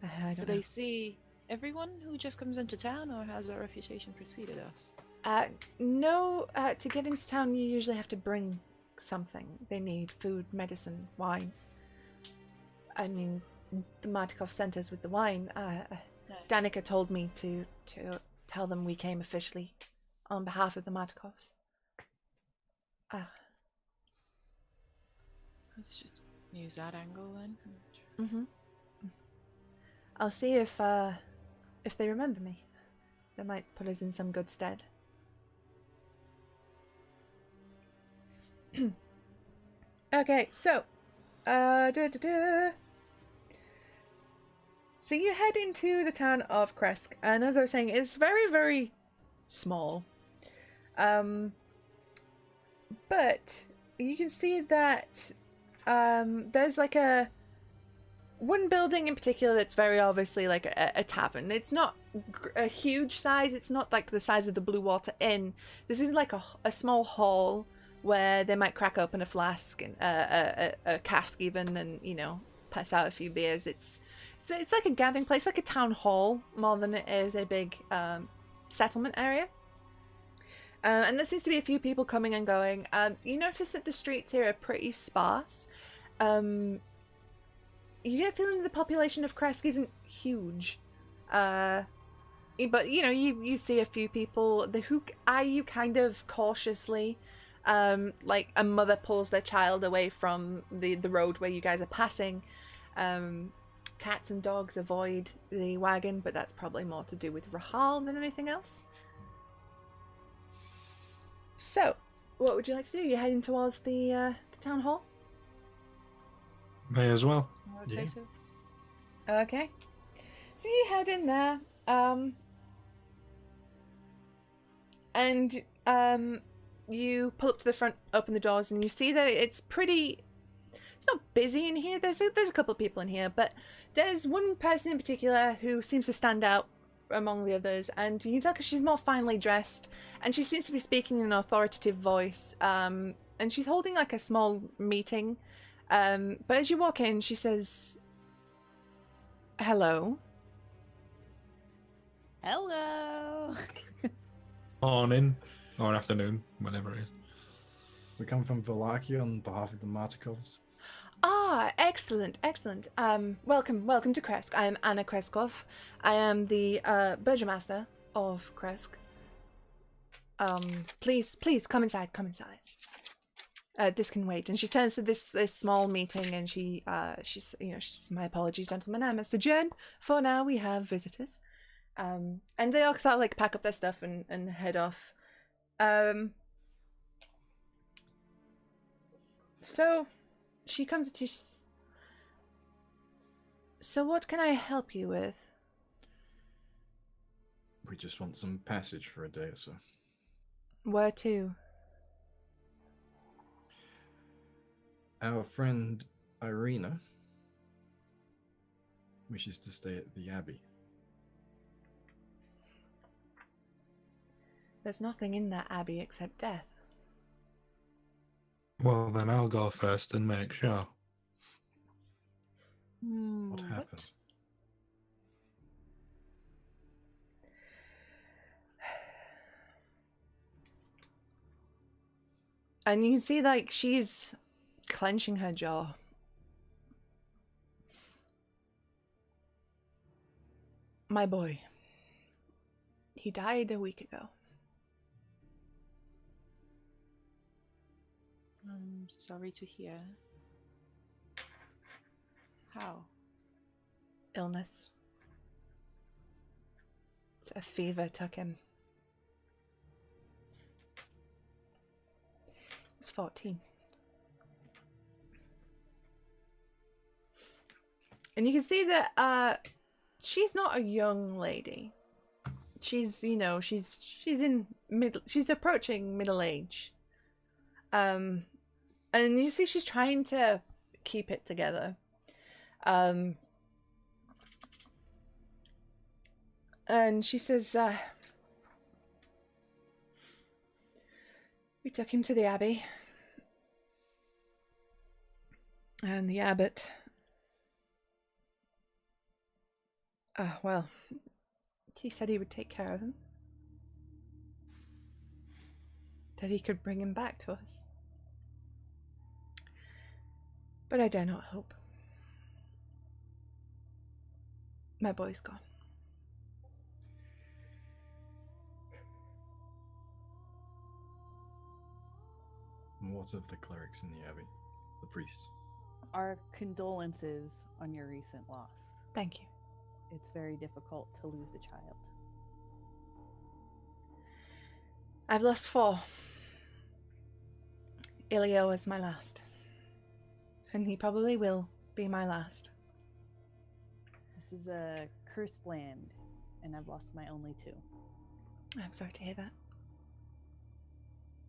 I Do don't they know. see everyone who just comes into town, or has our reputation preceded us? No, to get into town you usually have to bring something. They need food, medicine, wine. I mean, the Martikov sent us with the wine. Danica told me to tell them we came officially on behalf of the Martikovs. Let's just use that angle then. Mm-hmm. I'll see if they remember me. They might put us in some good stead. Okay, so so you head into the town of Kresk, and as I was saying, it's very, very small. But you can see that there's like one building in particular that's very obviously like a tavern. It's not a huge size. It's not like the size of the Blue Water Inn. This is like a small hall where they might crack open a flask and a cask even, and you know, pass out a few beers. It's like a gathering place, like a town hall more than it is a big settlement area. And there seems to be a few people coming and going. You notice that the streets here are pretty sparse. You get a feeling the population of Kresk isn't huge. But, you know, you see a few people who eye you kind of cautiously. Like a mother pulls their child away from the road where you guys are passing. Cats and dogs avoid the wagon, but that's probably more to do with Rahal than anything else. So, what would you like to do? You're heading towards the town hall? May as well. I would Yeah. say so. Okay. So you head in there, and you pull up to the front, open the doors, and you see that it's not busy in here. There's a couple of people in here, but there's one person in particular who seems to stand out among the others, and you can tell because she's more finely dressed, and she seems to be speaking in an authoritative voice, and she's holding like a small meeting, but as you walk in, she says, "Hello." Hello. Morning or afternoon, whenever it is. We come from Valakia on behalf of the Martikovs. Ah, excellent. Welcome to Kresk. I am Anna Kreskov. I am the Burgomaster of Kresk. Please come inside. This can wait. And she turns to this small meeting, and she says, my apologies, gentlemen, I must adjourn. For now, we have visitors. And they all sort of like pack up their stuff and head off. So she comes to. So what can I help you with? We just want some passage for a day or so. Where to? Our friend Irina wishes to stay at the Abbey. There's nothing in that abbey except death. Well, then I'll go first and make sure. What happened? And you can see, like, she's clenching her jaw. My boy. He died a week ago. I'm sorry to hear. How? Illness. A fever took him. He was 14. And you can see that she's not a young lady. She's, she's approaching middle age. And you see she's trying to keep it together. And she says, we took him to the abbey. And the abbot, well, he said he would take care of him. That he could bring him back to us. But I dare not hope. My boy's gone. And what of the clerics in the Abbey? The priests? Our condolences on your recent loss. Thank you. It's very difficult to lose a child. I've lost 4. Ilio is my last. And he probably will be my last. This is a cursed land, and I've lost my only 2. I'm sorry to hear that.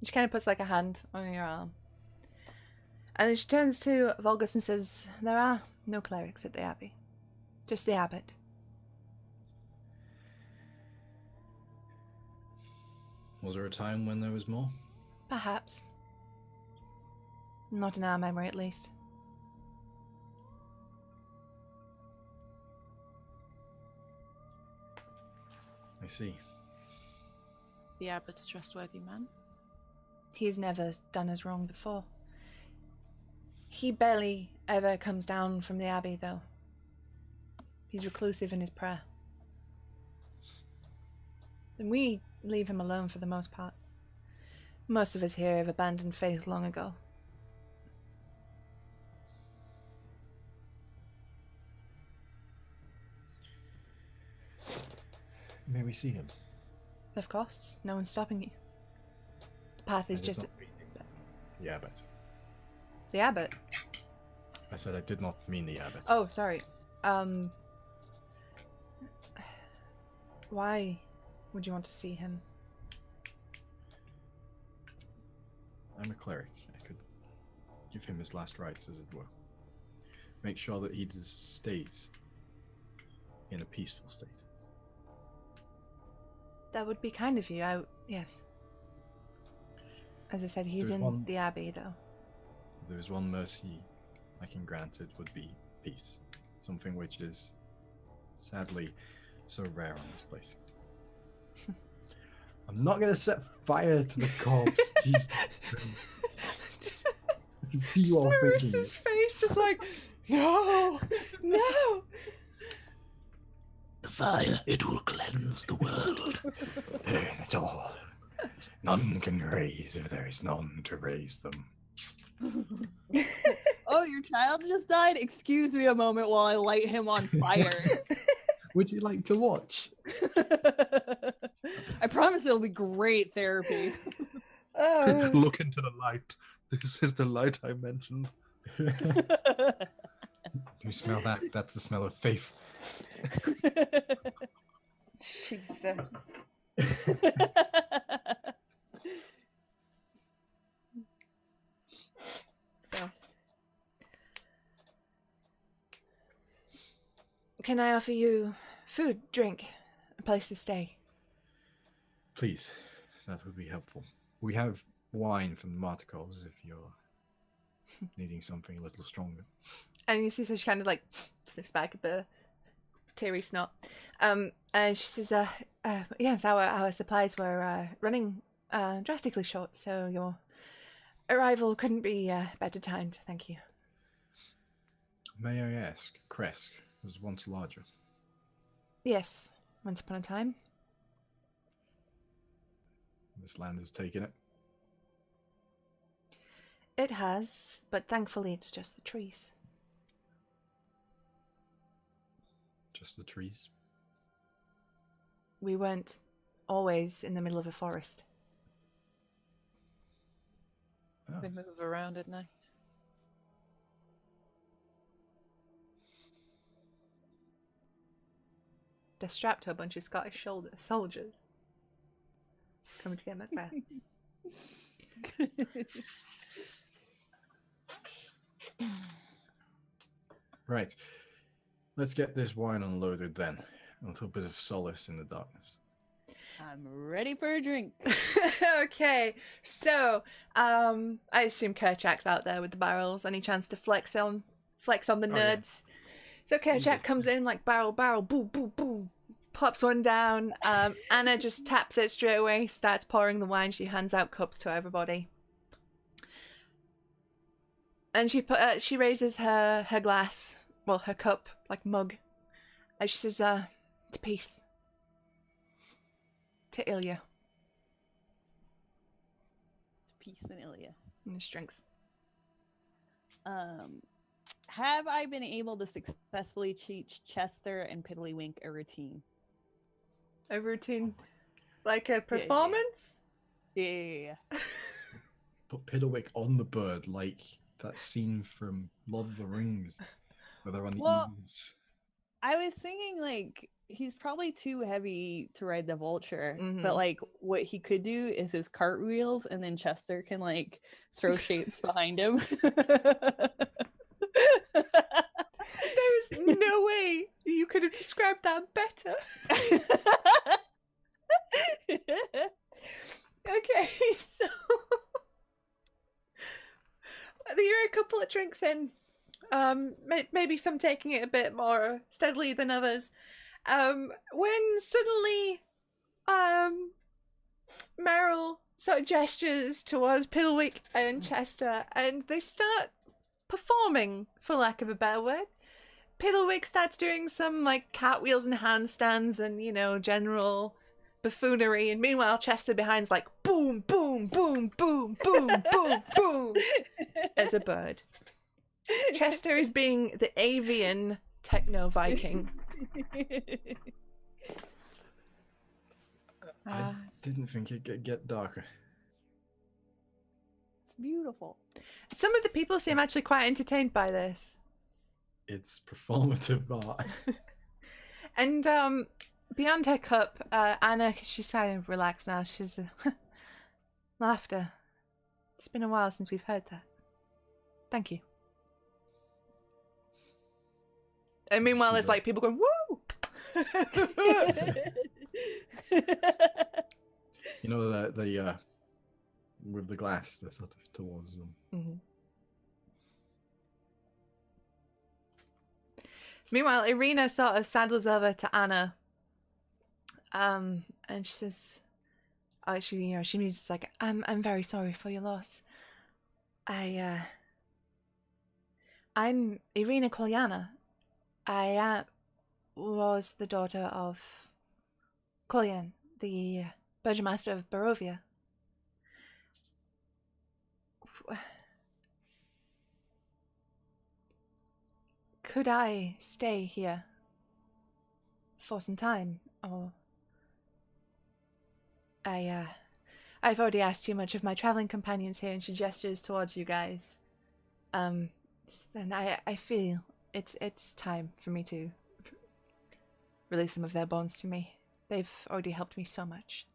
She kind of puts like a hand on your arm. And then she turns to Volgus and says, there are no clerics at the abbey. Just the abbot. Was there a time when there was more? Perhaps. Not in our memory, at least. I see. The abbot a trustworthy man? He has never done us wrong before. He barely ever comes down from the abbey, though. He's reclusive in his prayer. And we leave him alone for the most part. Most of us here have abandoned faith long ago. May we see him? Of course, no one's stopping you. The path is just... The abbot. The abbot? I said I did not mean the abbot. Oh, sorry. Why would you want to see him? I'm a cleric. I could give him his last rites, as it were. Make sure that he stays in a peaceful state. That would be kind of you. Yes. As I said, he's in the abbey, though. If there is one mercy I can grant, it would be peace. Something which is, sadly, so rare on this place. I'm not going to set fire to the corpse. Jeez. I can see you all thinking. Marissa's face just like, no, no. The fire, it will cleanse the world. Burn it all. None can raise if there is none to raise them. Oh, your child just died? Excuse me a moment while I light him on fire. Would you like to watch? I promise it'll be great therapy. Oh. Look into the light. This is the light I mentioned. You smell that? That's the smell of faith. Jesus. So, can I offer you food, drink, a place to stay? Please, that would be helpful. We have wine from the Marticals if you're needing something a little stronger. And you see, so she kind of like sniffs back at the teary snot. And she says, yes, our supplies were running drastically short, so your arrival couldn't be better timed. Thank you. May I ask, Kresk was once larger. Yes, once upon a time. This land has taken it. It has, but thankfully it's just the trees. Just the trees. We weren't always in the middle of a forest. Oh. They move around at night. They're strapped to a bunch of Scottish soldiers coming to get Macbeth. Right. Let's get this wine unloaded then. A little bit of solace in the darkness. I'm ready for a drink. Okay, so I assume Kerchak's out there with the barrels. Any chance to flex on the yeah. nerds? So Kerchak comes in like barrel, boom, boom, boom, pops one down. Anna just taps it straight away, starts pouring the wine. She hands out cups to everybody, and she raises her glass, well, her cup, like mug, and she says, "To peace, to Ilya." Peace and Ilya. And she drinks. Have I been able to successfully teach Chester and Piddlywink a routine? A routine, like a performance? Yeah. Put Piddlewick on the bird like that scene from Lord of the Rings where they're on the eaves. I was thinking like he's probably too heavy to ride the vulture, Mhm. but like what he could do is his cartwheels, and then Chester can like throw shapes behind him. There's no way you could have described that better. Okay, so you're a couple of drinks in. Maybe some taking it a bit more steadily than others. When suddenly, Meryl sort of gestures towards Piddlewick and Chester, and they start performing, for lack of a better word. Piddlewick starts doing some like cartwheels and handstands and, you know, general buffoonery, and meanwhile Chester behind's like boom, boom, boom, boom, boom, boom, boom as a bird. Chester is being the avian techno Viking. I didn't think it could get darker. It's beautiful. Some of the people seem actually quite entertained by this. It's performative art. And beyond her cup, Anna, she's kind of relaxed now. She's laughter. It's been a while since we've heard that. Thank you. And meanwhile, there's like people going, woo! You know that the with the glass, they're sort of towards them. Mm-hmm. Meanwhile, Irina sort of sidles over to Anna, and she says, "Oh, she means like, I'm very sorry for your loss. I'm Irina Kolyana. I was the daughter of Kolyan, the Burgomaster of Barovia. could I stay here for some time, or I've already asked too much of my traveling companions here, and she gestures towards you guys. And I feel it's time for me to release some of their bonds to me. They've already helped me so much.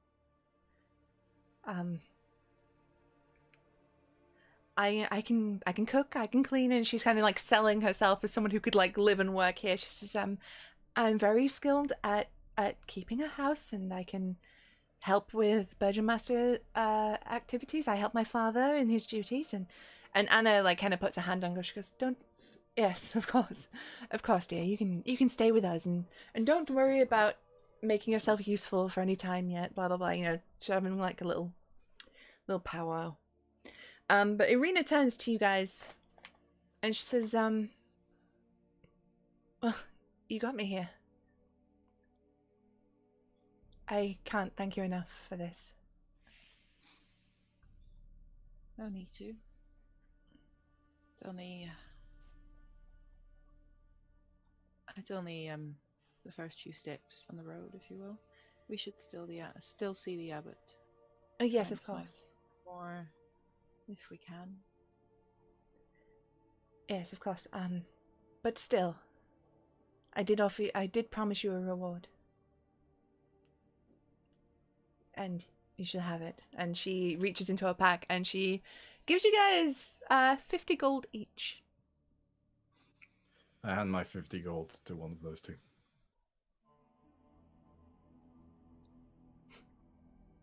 I can cook, I can clean, and she's kind of like selling herself as someone who could like live and work here. She says, I'm very skilled at keeping a house, and I can help with Burgomaster activities. I help my father in his duties, and Anna like kind of puts a hand on her. She goes, "Don't, yes, of course, dear. You can stay with us, and don't worry about making yourself useful for any time yet. Blah blah blah. You know, she's having like a little powwow." But Irina turns to you guys, and she says, "Well, you got me here. I can't thank you enough for this." No need to. It's only the first few steps on the road, if you will. We should still see the abbot. Oh yes, And of course. More, if we can. Yes, of course. But still, I did promise you a reward. And you should have it. And she reaches into her pack and she gives you guys 50 gold each. I hand my 50 gold to one of those two.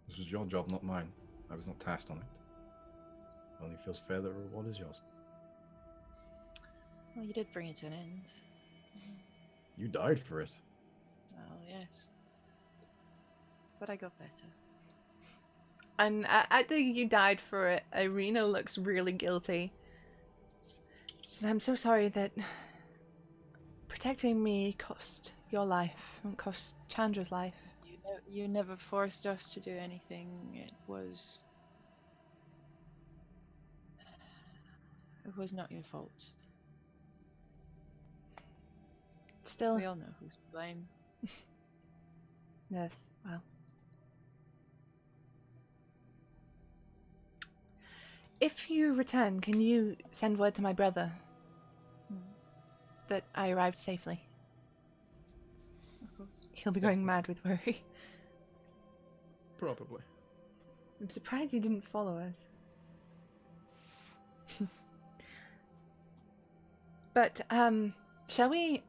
This was your job, not mine. I was not tasked on it. Only feels fair that reward is yours. Well, you did bring it to an end. You died for it. Well, yes. But I got better. And at the you died for it, Irina looks really guilty. She says, I'm so sorry that protecting me cost your life and cost Chandra's life. You never forced us to do anything. It was not your fault. Still, We all know who's to blame. yes, well. If you return, can you send word to my brother that I arrived safely? Of course. He'll be going mad with worry. Probably. I'm surprised he didn't follow us. But, shall we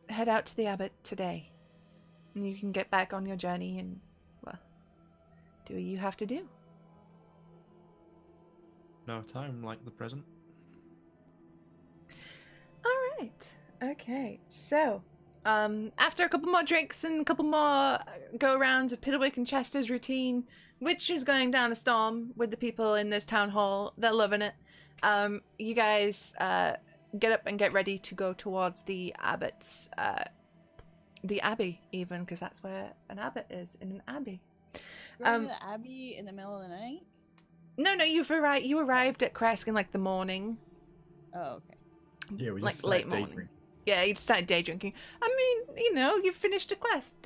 head out to the abbot today? And you can get back on your journey and, well, do what you have to do. No time like the present. Alright. Okay. So, after a couple more drinks and a couple more go-arounds of Piddlewick and Chester's routine, which is going down a storm with the people in this town hall, they're loving it. You guys get up and get ready to go towards the abbot's, the abbey even, because that's where an abbot is, in an abbey. Going to the abbey in the middle of the night? No, you arrived at Kresk in like the morning. Oh, okay. Yeah, we like just late started day morning. drinking. Yeah, you started day drinking. I mean, you know, you finished a quest.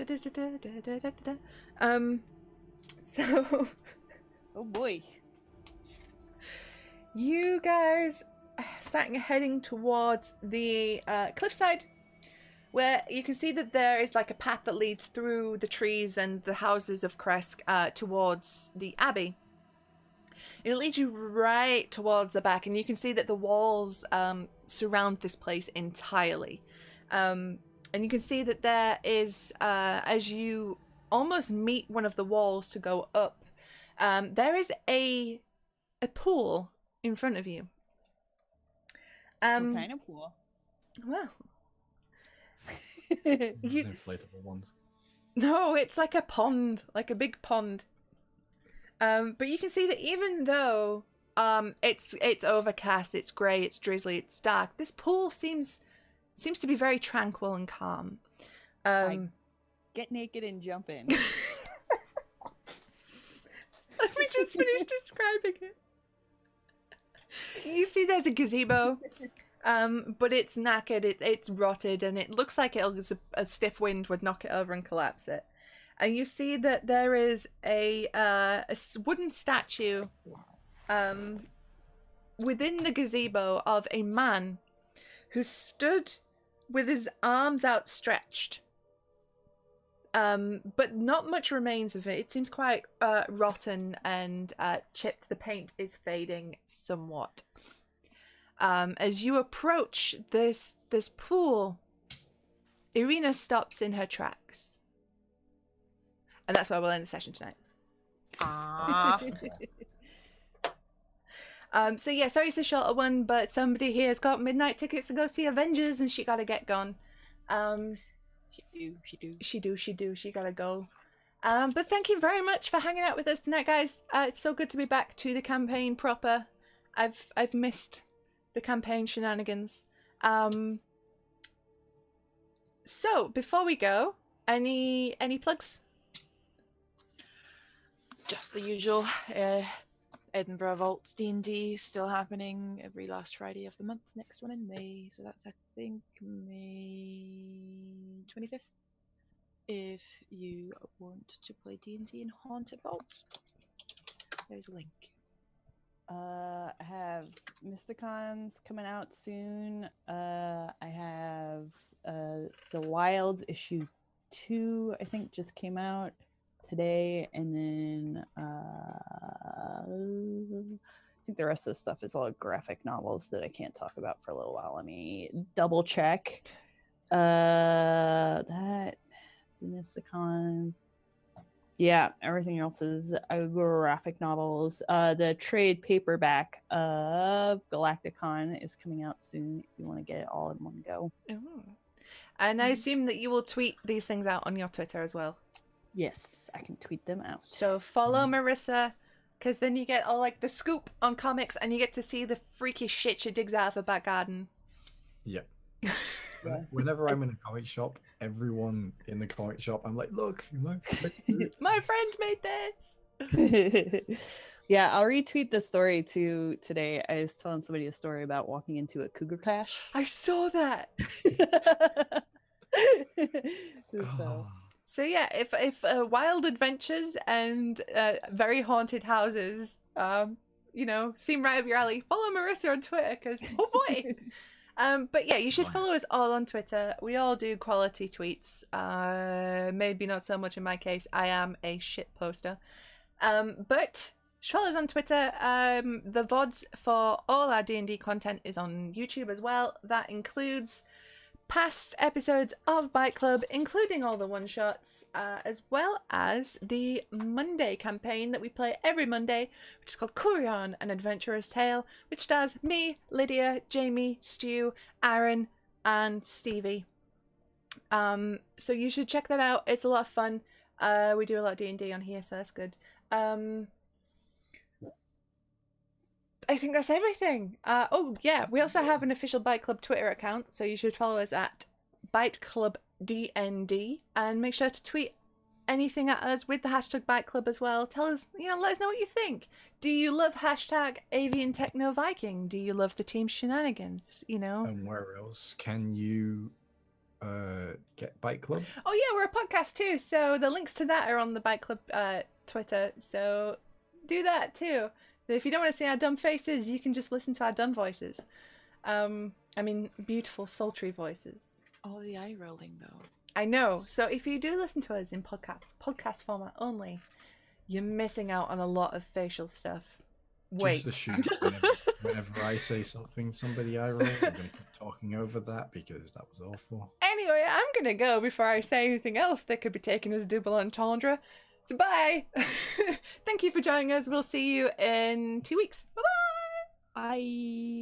So Oh boy. you guys starting heading towards the cliffside, where you can see that there is like a path that leads through the trees and the houses of Kresk towards the abbey. It leads you right towards the back, and you can see that the walls surround this place entirely. And you can see that there is, as you almost meet one of the walls to go up, there is a pool in front of you. What kind of pool? Well, Those inflatable ones. no, it's like a pond, like a big pond. But you can see that even though it's overcast, it's grey, it's drizzly, it's dark, this pool seems to be very tranquil and calm. Get naked and jump in. Let me just finish describing it. You see there's a gazebo. But it's knackered, it's rotted, and it looks like a stiff wind would knock it over and collapse it. And you see that there is a wooden statue within the gazebo of a man who stood with his arms outstretched. But not much remains of it. It seems quite rotten and chipped. The paint is fading somewhat. As you approach this pool, Irina stops in her tracks. And that's where we'll end the session tonight. So yeah, sorry it's a shorter one, but somebody here's got midnight tickets to go see Avengers and she gotta get gone. She gotta go. But thank you very much for hanging out with us tonight, guys. It's so good to be back to the campaign proper. I've missed the campaign shenanigans. So before we go, any plugs? Just the usual. Edinburgh Vaults D&D still happening every last Friday of the month. Next one in May, so that's I think May 25th. If you want to play D&D in Haunted Vaults, there's a link. I have Mysticons coming out soon. I have The Wilds issue 2, I think, just came out today, and then I think the rest of the stuff is all graphic novels that I can't talk about for a little while. Let me double check. That the Mysticons. Yeah, everything else is graphic novels. The trade paperback of Galacticon is coming out soon if you want to get it all in one go. Ooh. And I assume that you will tweet these things out on your Twitter as well. Yes, I can tweet them out. So follow Marissa, because then you get all like the scoop on comics and you get to see the freaky shit she digs out of her back garden. Yeah. Whenever I'm in a comic shop, everyone in the comic shop, I'm like, look, my friend made this. Yeah, I'll retweet the story too today. I was telling somebody a story about walking into a cougar cache. I saw that. So yeah, if wild adventures and very haunted houses, seem right up your alley, follow Marissa on Twitter, because oh boy. But yeah, you should follow us all on Twitter. We all do quality tweets. Maybe not so much in my case. I am a shit poster. But follow us on Twitter. The VODs for all our D&D content is on YouTube as well. That includes past episodes of Bite Club, including all the one-shots, as well as the Monday campaign that we play every Monday, which is called Kurion, An Adventurer's Tale, which stars me, Lydia, Jamie, Stu, Aaron, and Stevie. So you should check that out. It's a lot of fun. We do a lot of D&D on here, so that's good. I think that's everything. Oh yeah, we also have an official Bite Club Twitter account, so you should follow us at Bite Club DND, and make sure to tweet anything at us with the hashtag Bite Club as well. Tell us, let us know what you think. Do you love hashtag Avian Techno Viking? Do you love the team shenanigans? And where else can you get Bite Club? Oh yeah, we're a podcast too, so the links to that are on the Bite Club Twitter, so do that too. If you don't want to see our dumb faces, you can just listen to our dumb voices. Beautiful, sultry voices. Oh, the eye rolling though. I know. So if you do listen to us in podcast format only, you're missing out on a lot of facial stuff. Wait. Just assume whenever I say something, somebody eye rolls, I'm going to keep talking over that because that was awful. Anyway, I'm going to go before I say anything else that could be taken as double entendre. So bye. Thank you for joining us. We'll see you in 2 weeks. Bye-bye. Bye.